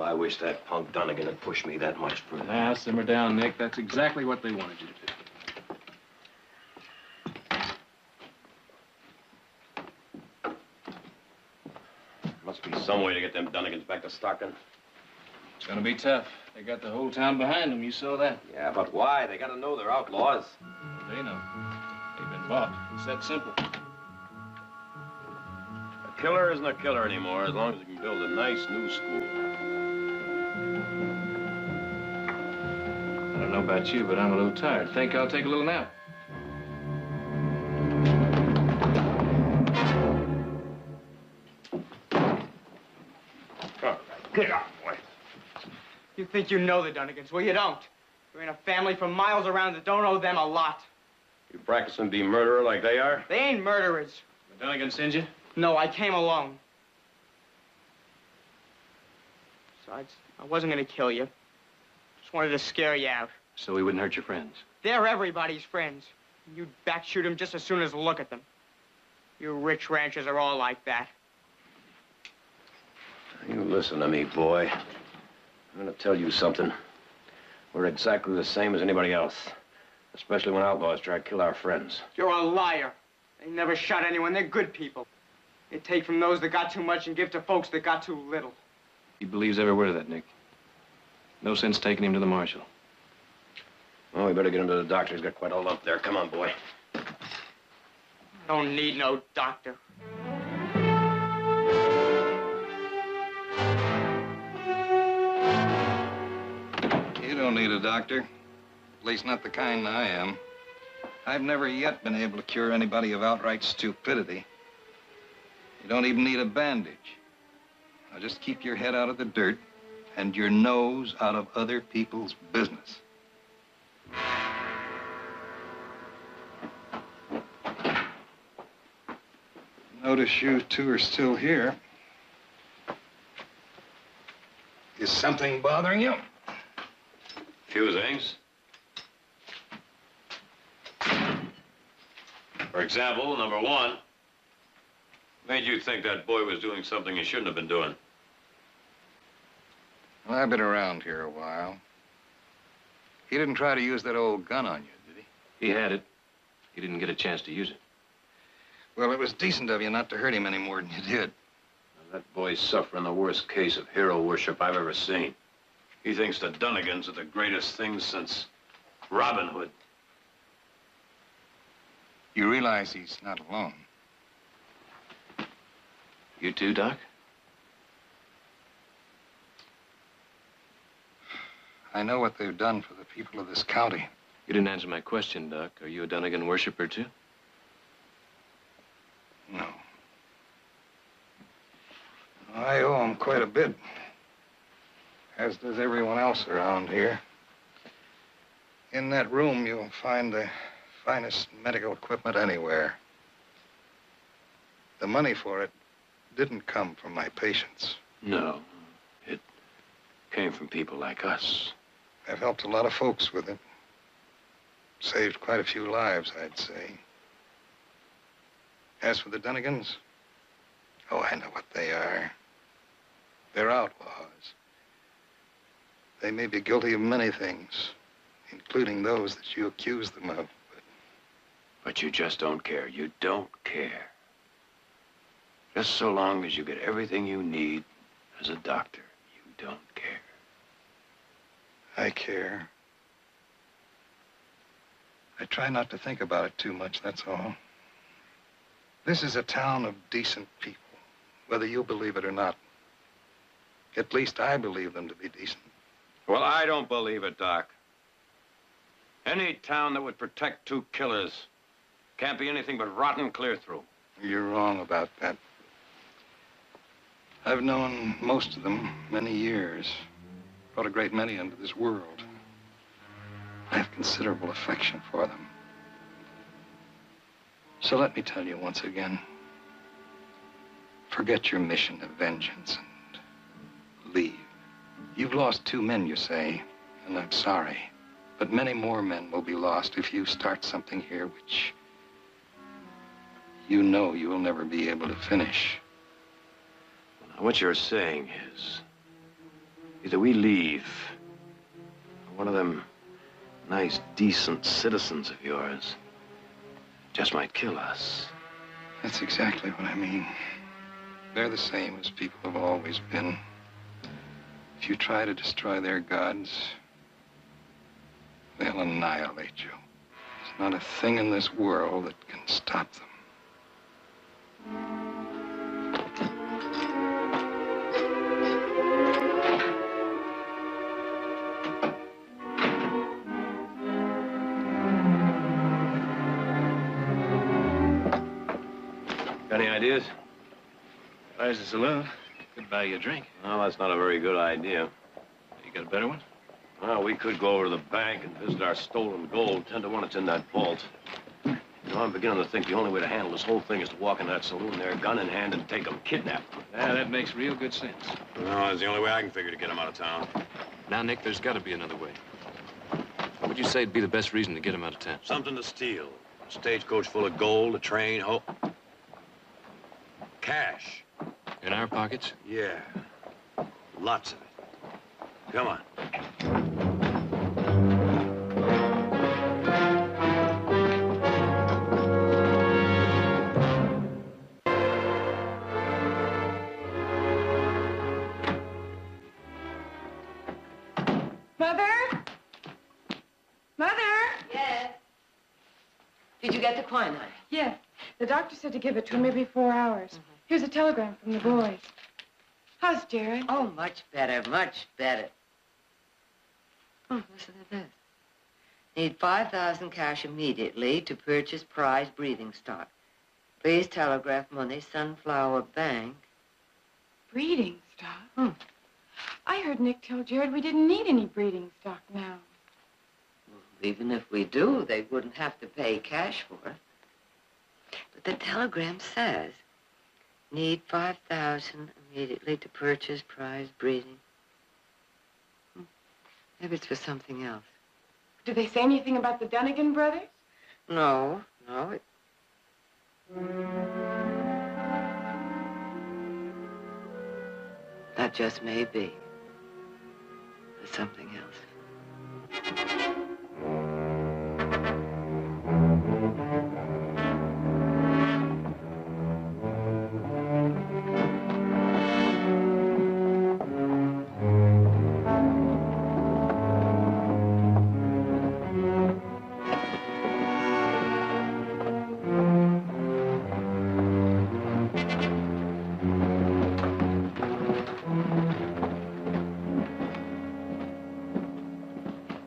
I wish that punk Dunnigan had pushed me that much further. Now, simmer down, Nick. That's exactly what they wanted you to do. Must be some way to get them Dunnigans back to Stockton. It's gonna be tough. They got the whole town behind them. You saw that. Yeah, but why? They gotta know they're outlaws. They know. They've been bought. It's that simple. A killer isn't a killer anymore as long as he can build a nice new school. I don't know about you, but I'm a little tired. Think I'll take a little nap? Get up, boy. You think you know the Dunnigans? Well, you don't. You're in a family for miles around that don't owe them a lot. You practicing to be murderer like they are? They ain't murderers. The Dunnigans send you? No, I came alone. Besides, I wasn't gonna kill you. Just wanted to scare you out. So we wouldn't hurt your friends. They're everybody's friends. You'd backshoot them just as soon as look at them. You rich ranchers are all like that. You listen to me, boy. I'm gonna tell you something. We're exactly the same as anybody else. Especially when outlaws try to kill our friends. You're a liar. They never shot anyone. They're good people. They take from those that got too much and give to folks that got too little. He believes every word of that, Nick. No sense taking him to the marshal. Well, we better get him to the doctor. He's got quite a lump there. Come on, boy. I don't need no doctor. You don't need a doctor. At least not the kind I am. I've never yet been able to cure anybody of outright stupidity. You don't even need a bandage. Now just keep your head out of the dirt and your nose out of other people's business. Notice you two are still here. Is something bothering you? Few things. For example, number one, made you think that boy was doing something he shouldn't have been doing? Well, I've been around here a while. He didn't try to use that old gun on you, did he? He had it. He didn't get a chance to use it. Well, it was decent of you not to hurt him any more than you did. That boy's suffering the worst case of hero worship I've ever seen. He thinks the Dunnigans are the greatest things since Robin Hood. You realize he's not alone. You too, Doc? I know what they've done for the people of this county. You didn't answer my question, Doc. Are you a Dunnigan worshiper, too? No. I owe him quite a bit, as does everyone else around here. In that room, you'll find the finest medical equipment anywhere. The money for it didn't come from my patients. No, it came from people like us. I've helped a lot of folks with it. Saved quite a few lives, I'd say. As for the Dunnigans, oh, I know what they are. They're outlaws. They may be guilty of many things, including those that you accuse them of. But you just don't care. You don't care. Just so long as you get everything you need as a doctor, you don't care. I care. I try not to think about it too much, that's all. This is a town of decent people, whether you believe it or not. At least I believe them to be decent. Well, I don't believe it, Doc. Any town that would protect two killers can't be anything but rotten clear through. You're wrong about that. I've known most of them many years. Brought a great many into this world. I have considerable affection for them. So let me tell you once again, forget your mission of vengeance and leave. You've lost 2 men, you say, and I'm sorry. But many more men will be lost if you start something here which you know you will never be able to finish. Now, what you're saying is, either we leave, or one of them nice, decent citizens of yours just might kill us. That's exactly what I mean. They're the same as people have always been. If you try to destroy their gods, they'll annihilate you. There's not a thing in this world that can stop them. Got any ideas? There's the saloon. Could buy you a drink. Well, that's not a very good idea. You got a better one? Well, we could go over to the bank and visit our stolen gold. 10 to 1, it's in that vault. You know, I'm beginning to think the only way to handle this whole thing is to walk into that saloon there, gun in hand, and take them, kidnap them. Yeah, that makes real good sense. No, that's the only way I can figure to get them out of town. Now, Nick, there's got to be another way. What would you say would be the best reason to get him out of town? Something to steal. A stagecoach full of gold, a train, cash. In our pockets? Yeah. Lots of it. Come on. Mother? Mother? Yes. Did you get the quinine? Yes. The doctor said to give it to him every 4 hours. Here's a telegram from the boys. How's Jared? Oh, much better, much better. Oh, listen to this. Need 5,000 cash immediately to purchase prize breathing stock. Please telegraph money, Sunflower Bank. Breeding stock? I heard Nick tell Jared we didn't need any breeding stock now. Even if we do, they wouldn't have to pay cash for it. But the telegram says, need 5,000 immediately to purchase prize breeding. Maybe it's for something else. Did they say anything about the Dunnigan brothers? No. That just may be. For something else.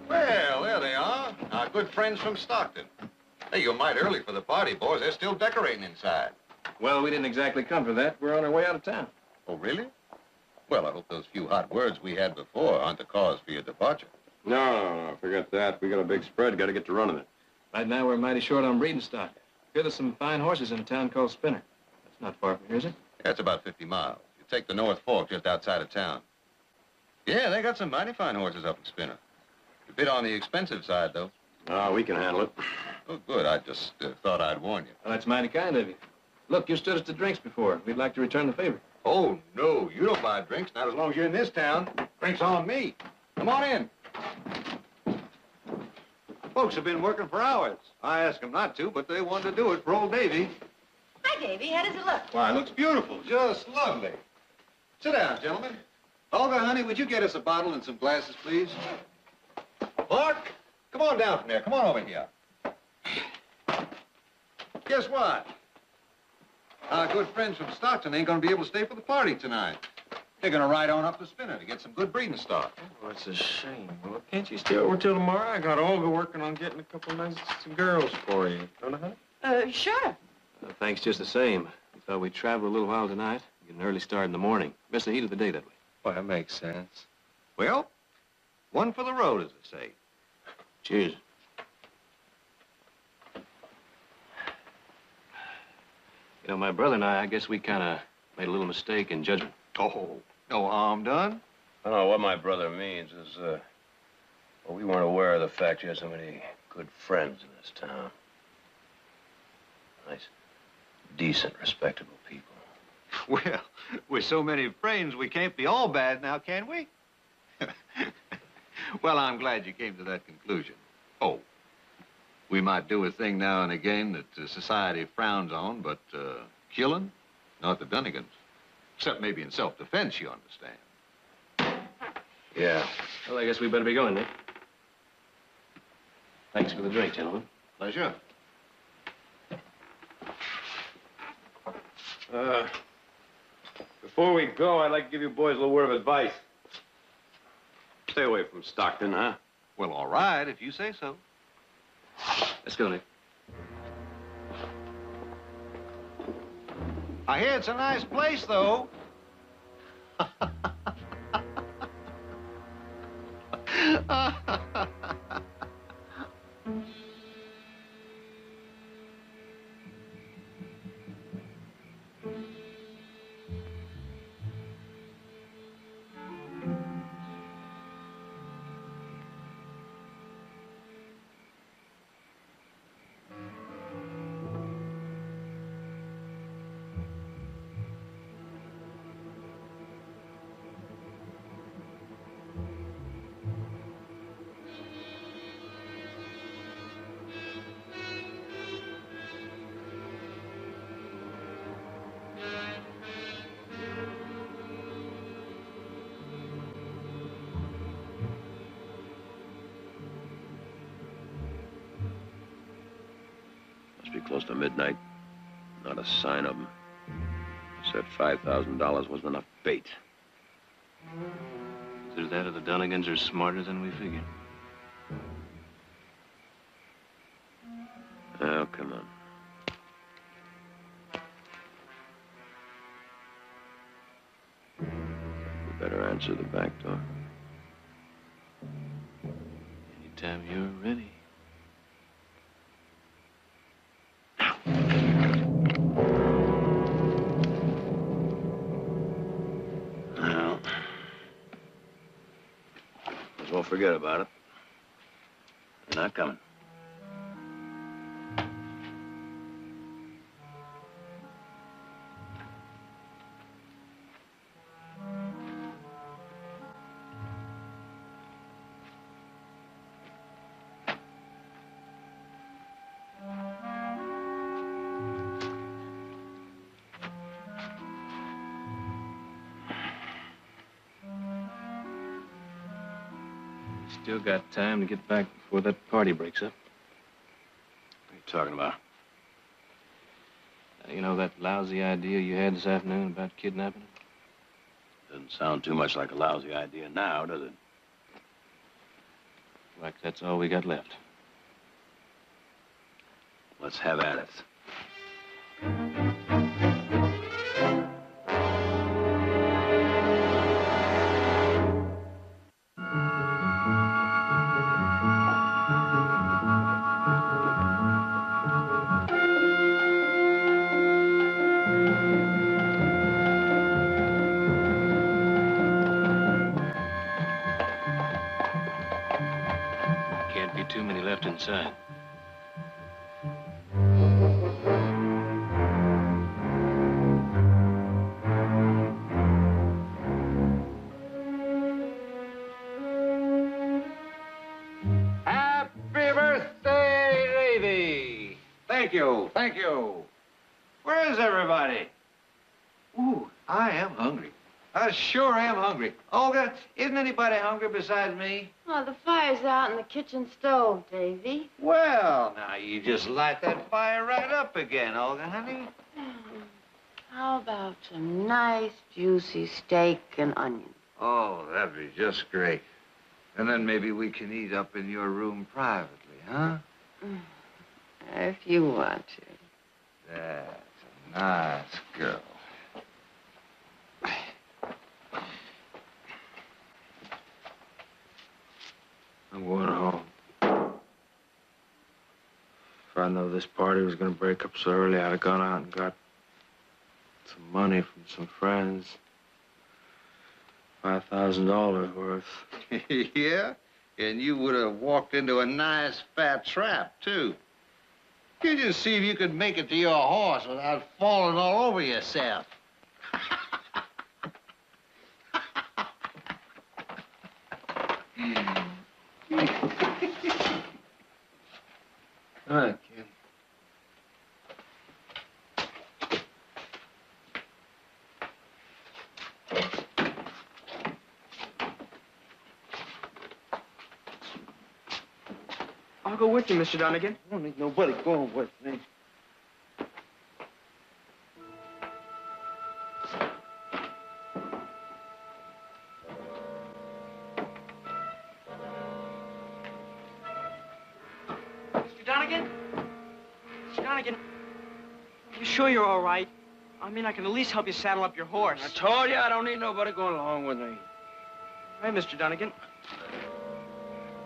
Well, there they are. Our good friends from Stockton. Hey, you're mighty early for the party, boys. They're still decorating inside. Well, we didn't exactly come for that. We're on our way out of town. Oh, really? Well, I hope those few hot words we had before aren't the cause for your departure. No, forget that. We got a big spread. Got to get to running it. Right now, we're mighty short on breeding stock. Here, there's some fine horses in a town called Spinner. That's not far from here, is it? Yeah, it's about 50 miles. You take the North Fork just outside of town. Yeah, they got some mighty fine horses up in Spinner. A bit on the expensive side, though. Oh, we can handle it. Oh, good. I just thought I'd warn you. Well, that's mighty kind of you. Look, you stood us to drinks before. We'd like to return the favor. Oh, no, you don't buy drinks, not as long as you're in this town. Drinks on me. Come on in. Folks have been working for hours. I asked them not to, but they wanted to do it for old Davy. Hi, Davy. How does it look? Why, it looks beautiful. Just lovely. Sit down, gentlemen. Olga, honey, would you get us a bottle and some glasses, please? Mark, come on down from there. Come on over here. Guess what? Our good friends from Stockton ain't gonna be able to stay for the party tonight. They're gonna ride on up to Spinner to get some good breeding stock. Oh, it's a shame. Well, can't you stay over till tomorrow? I got Olga working on getting a couple nice girls for you. Don't I, honey? Sure. Thanks just the same. We thought we'd travel a little while tonight. Get an early start in the morning. Best the heat of the day that way. Well, that makes sense. Well, one for the road, as they say. Cheers. You know, my brother and I guess we kind of made a little mistake in judgment. Oh, no harm done. I don't know what my brother means is, well, we weren't aware of the fact you had so many good friends in this town. Nice, decent, respectable people. Well, with so many friends, we can't be all bad now, can we? Well, I'm glad you came to that conclusion. Oh, we might do a thing now and again that society frowns on, but killing? Not the Dunnigans. Except maybe in self-defense, you understand. Yeah. Well, I guess we better be going, Nick. Thanks for the drink, gentlemen. Pleasure. Before we go, I'd like to give you boys a little word of advice. Stay away from Stockton, huh? Well, all right, if you say so. Let's go, Nick. I hear it's a nice place, though. Must be close to midnight. Not a sign of them. Said $5,000 wasn't enough bait. Either that or the Dunnigans are smarter than we figured. Oh, come on. We better answer the back door. Anytime you're ready. Well, as well forget about it. You're not coming. Still got time to get back before that party breaks up. What are you talking about? You know that lousy idea you had this afternoon about kidnapping him? Doesn't sound too much like a lousy idea now, does it? Like that's all we got left. Let's have at it. Might be too many left inside. Happy birthday, Davy! Thank you, thank you. Where is everybody? Ooh, I am hungry. I sure am hungry. Olga, isn't anybody hungry besides me? Oh, the fire's out in the kitchen stove, Davy. Well, now you just light that fire right up again, Olga, honey. How about some nice, juicy steak and onions? Oh, that'd be just great. And then maybe we can eat up in your room privately, huh? If you want to. That's a nice girl. I'm going home. If I know this party was going to break up so early, I'd have gone out and got some money from some friends. $5,000 worth. Yeah? And you would have walked into a nice fat trap, too. You just see if you could make it to your horse without falling all over yourself. All right, kid. I'll go with you, Mr. Dunnigan. I don't need nobody going with me. Mr. Dunnigan? Mr. Dunnigan? You sure you're all right? I mean, I can at least help you saddle up your horse. I told you I don't need nobody going along with me. Hey, Mr. Dunnigan.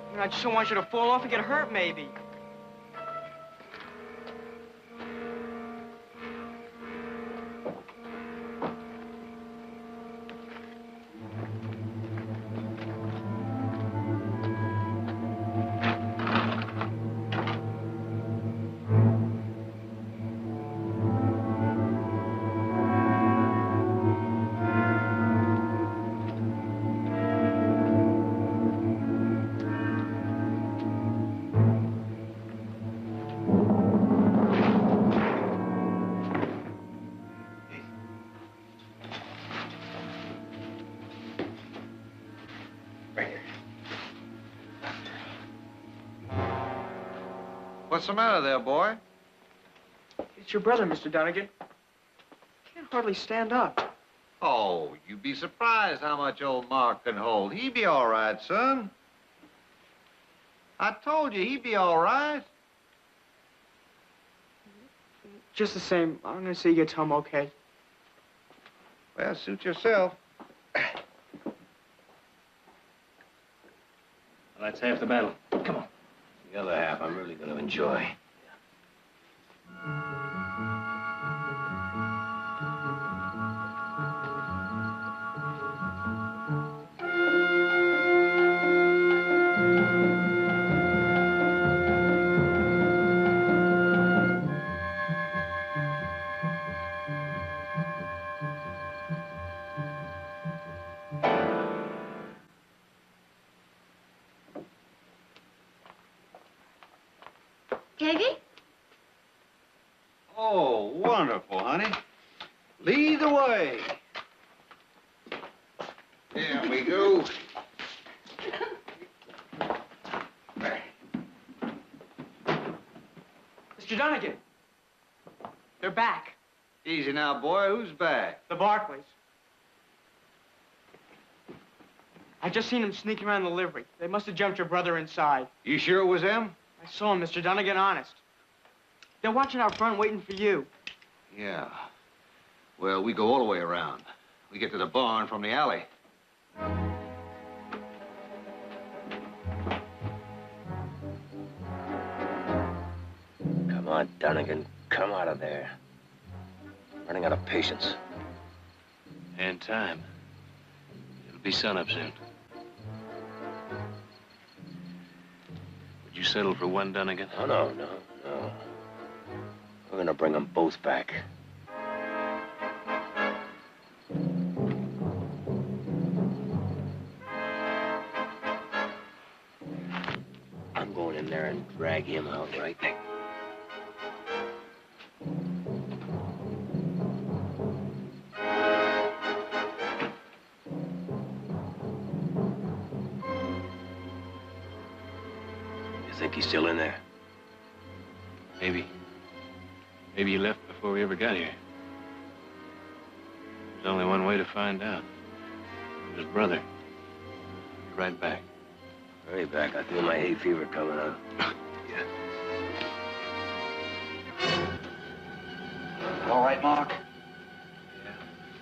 I mean, I just don't want you to fall off and get hurt, maybe. What's the matter there, boy? It's your brother, Mr. Dunnigan. Can't hardly stand up. Oh, you'd be surprised how much old Mark can hold. He'd be all right, son. I told you he'd be all right. Just the same, I'm gonna see he gets home okay. Well, suit yourself. Well, that's half the battle. Come on. The other half I'm really going to enjoy. Keggy? Oh, wonderful, honey. Lead the way. Here we go. Mr. Dunnigan. They're back. Easy now, boy. Who's back? The Barkleys. I just seen them sneaking around the livery. They must have jumped your brother inside. You sure it was them? I saw him, Mr. Dunnigan, honest. They're watching out front, waiting for you. Yeah. Well, we go all the way around. We get to the barn from the alley. Come on, Dunnigan. Come out of there. Running out of patience. And time. It'll be sunup soon. Did you settle for one Dunnigan? Oh, no. We're gonna bring them both back. I'm going in there and drag him out right there. You think he's still in there? Maybe. Maybe he left before we ever got here. There's only one way to find out. His brother. Be right back. Hurry back. I feel my hay fever coming on. All right, Mark?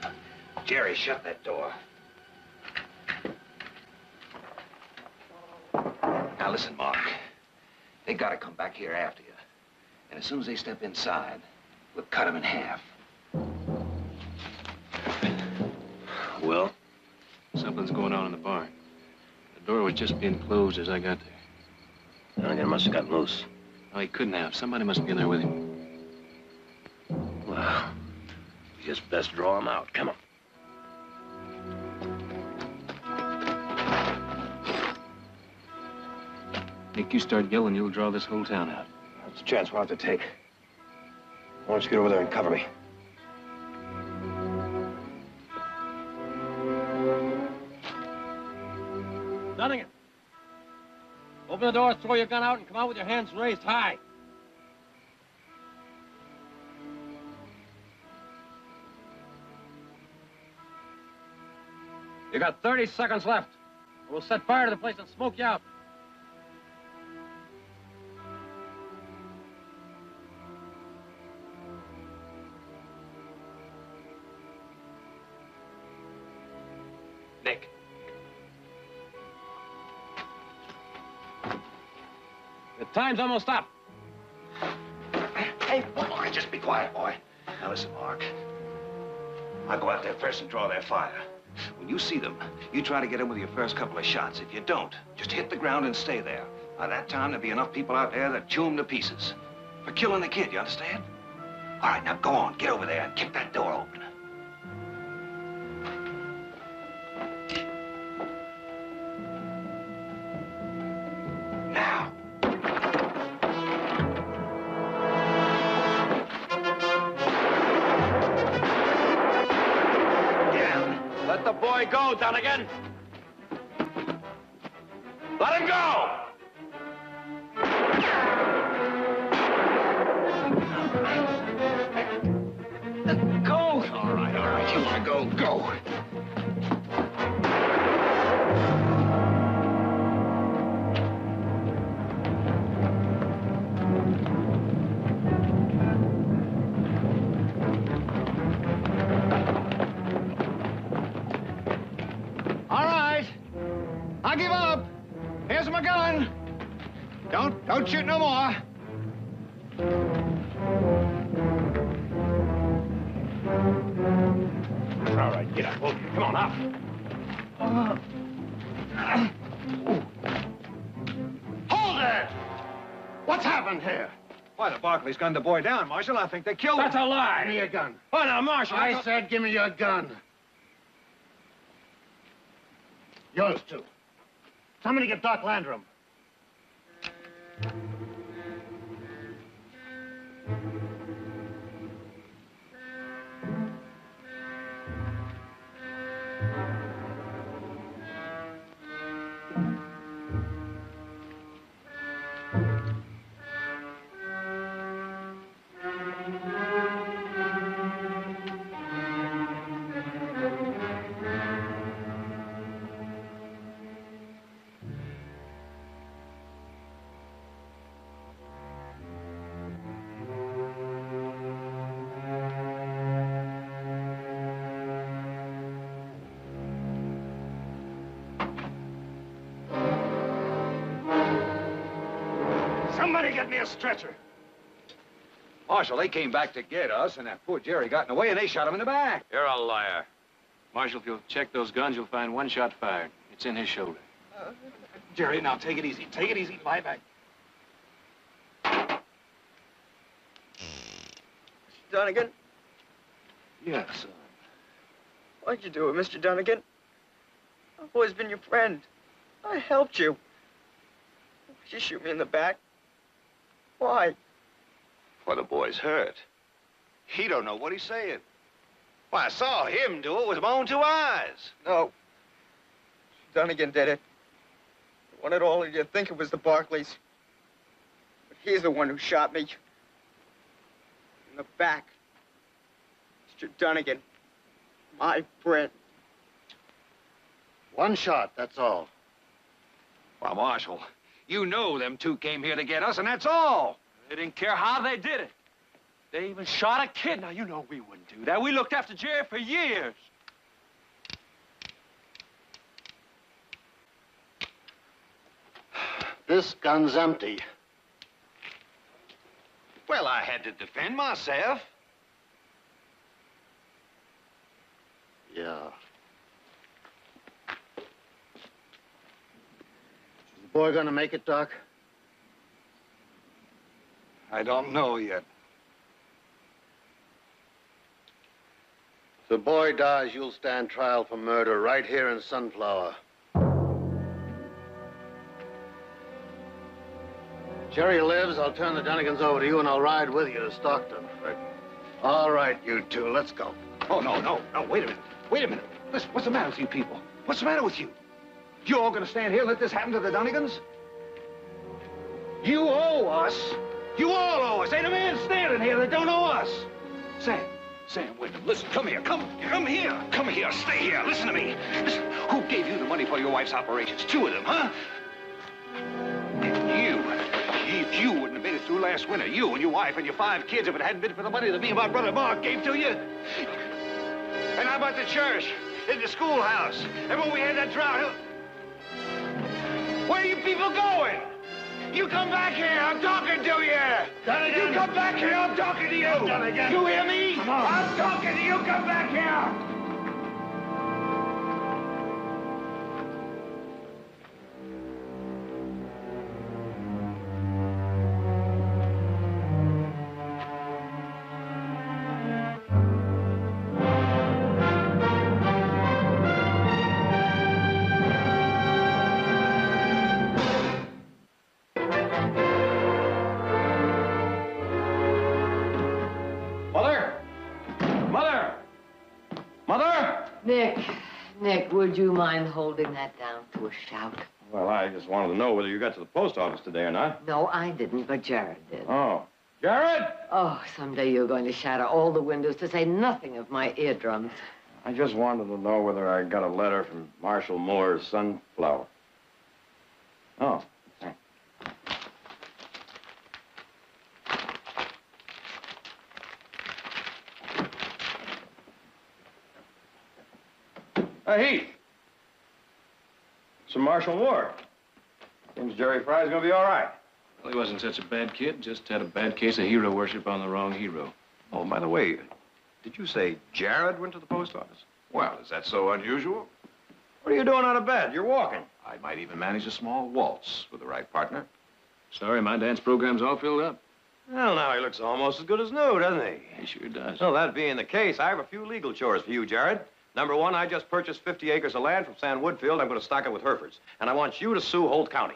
Yeah. Jerry, shut that door. Now, listen, Mark. They gotta come back here after you. And as soon as they step inside, we'll cut them in half. Well? Something's going on in the barn. The door was just being closed as I got there. Dunnigan must have got loose. No, he couldn't have. Somebody must be in there with him. Well, you just best draw him out. Come on. Nick, you start yelling, you'll draw this whole town out. That's a chance we'll have to take. Why don't you get over there and cover me? Dunnigan, open the door, throw your gun out, and come out with your hands raised high. You got 30 seconds left. We'll set fire to the place and smoke you out. Nick. The time's almost up. Hey, boy, just be quiet, boy. Now listen, Mark. I'll go out there first and draw their fire. When you see them, you try to get in with your first couple of shots. If you don't, just hit the ground and stay there. By that time, there'll be enough people out there that chew them to pieces. For killing the kid, you understand? All right, now go on. Get over there and kick that door open. Now. Let the boy go, Dunnigan. Let him go! Go! All right, you want to go, go. All right. I give up. Here's my gun. Don't shoot no more. All right, get up. Both of you. Come on, up. Hold it! What's happened here? Why, the Barkleys gunned the boy down, Marshal. I think they killed him. That's a lie. Give me your gun. Oh, now, Marshal. I said give me your gun. Yours, too. Somebody get Doc Landrum. Somebody get me a stretcher. Marshal, they came back to get us, and that poor Jerry got in the way, and they shot him in the back. You're a liar. Marshal, if you'll check those guns, you'll find one shot fired. It's in his shoulder. Jerry, now take it easy. Take it easy. Lie back. Dunnigan? Yes, son. Why'd you do it, Mr. Dunnigan? I've always been your friend. I helped you. Why'd you shoot me in the back? Why? Well, the boy's hurt. He don't know what he's saying. Why, I saw him do it with my own two eyes. No. Dunnigan did it. I wanted all of you to think it was the Barkleys. But he's the one who shot me. In the back. Mr. Dunnigan. My friend. One shot, that's all. Why, Marshal, you know them two came here to get us, and that's all. They didn't care how they did it. They even shot a kid. Now, you know we wouldn't do that. We looked after Jerry for years. This gun's empty. Well, I had to defend myself. Yeah. Is the boy gonna make it, Doc? I don't know yet. If the boy dies, you'll stand trial for murder right here in Sunflower. Jerry lives, I'll turn the Dunnigans over to you and I'll ride with you to Stockton. Right. All right, you two, let's go. Oh, no, wait a minute. Wait a minute. Listen, what's the matter with you people? What's the matter with you? You all gonna stand here and let this happen to the Dunnigans? You owe us. You all owe us. Ain't a man standing here that don't owe us. Sam, wait a minute. Listen, come here. Come here. Come here. Stay here. Listen to me. Listen, who gave you the money for your wife's operations? Two of them, huh? If you wouldn't have made it through last winter, you and your wife and your 5 kids, if it hadn't been for the money that me and my brother Mark gave to you. And how about the church, in the schoolhouse, and when we had that drought? Where are you people going? You come back here, I'm talking to you. You come back here, I'm talking to you. You hear me? Come on. I'm talking to you, come back here. Nick, would you mind holding that down to a shout? Well, I just wanted to know whether you got to the post office today or not. No, I didn't, but Jared did. Oh. Jared? Oh, someday you're going to shatter all the windows, to say nothing of my eardrums. I just wanted to know whether I got a letter from Marshal Moore's Sunflower. Oh, thanks. Heath. It's Marshal Moore. Seems Jerry Fry's gonna be all right. Well, he wasn't such a bad kid, just had a bad case of hero worship on the wrong hero. Oh, by the way, did you say Jared went to the post office? Well, is that so unusual? What are you doing out of bed? You're walking. I might even manage a small waltz with the right partner. Sorry, my dance program's all filled up. Well, now he looks almost as good as new, doesn't he? He sure does. Well, that being the case, I have a few legal chores for you, Jared. Number one, I just purchased 50 acres of land from San Woodfield. I'm going to stock it with Herefords. And I want you to sue Holt County.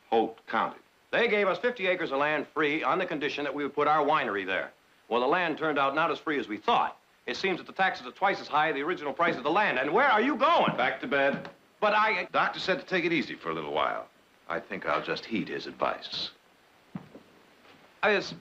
Holt County? They gave us 50 acres of land free on the condition that we would put our winery there. Well, the land turned out not as free as we thought. It seems that the taxes are twice as high as the original price of the land. And where are you going? Back to bed. But Doctor said to take it easy for a little while. I think I'll just heed his advice. I just...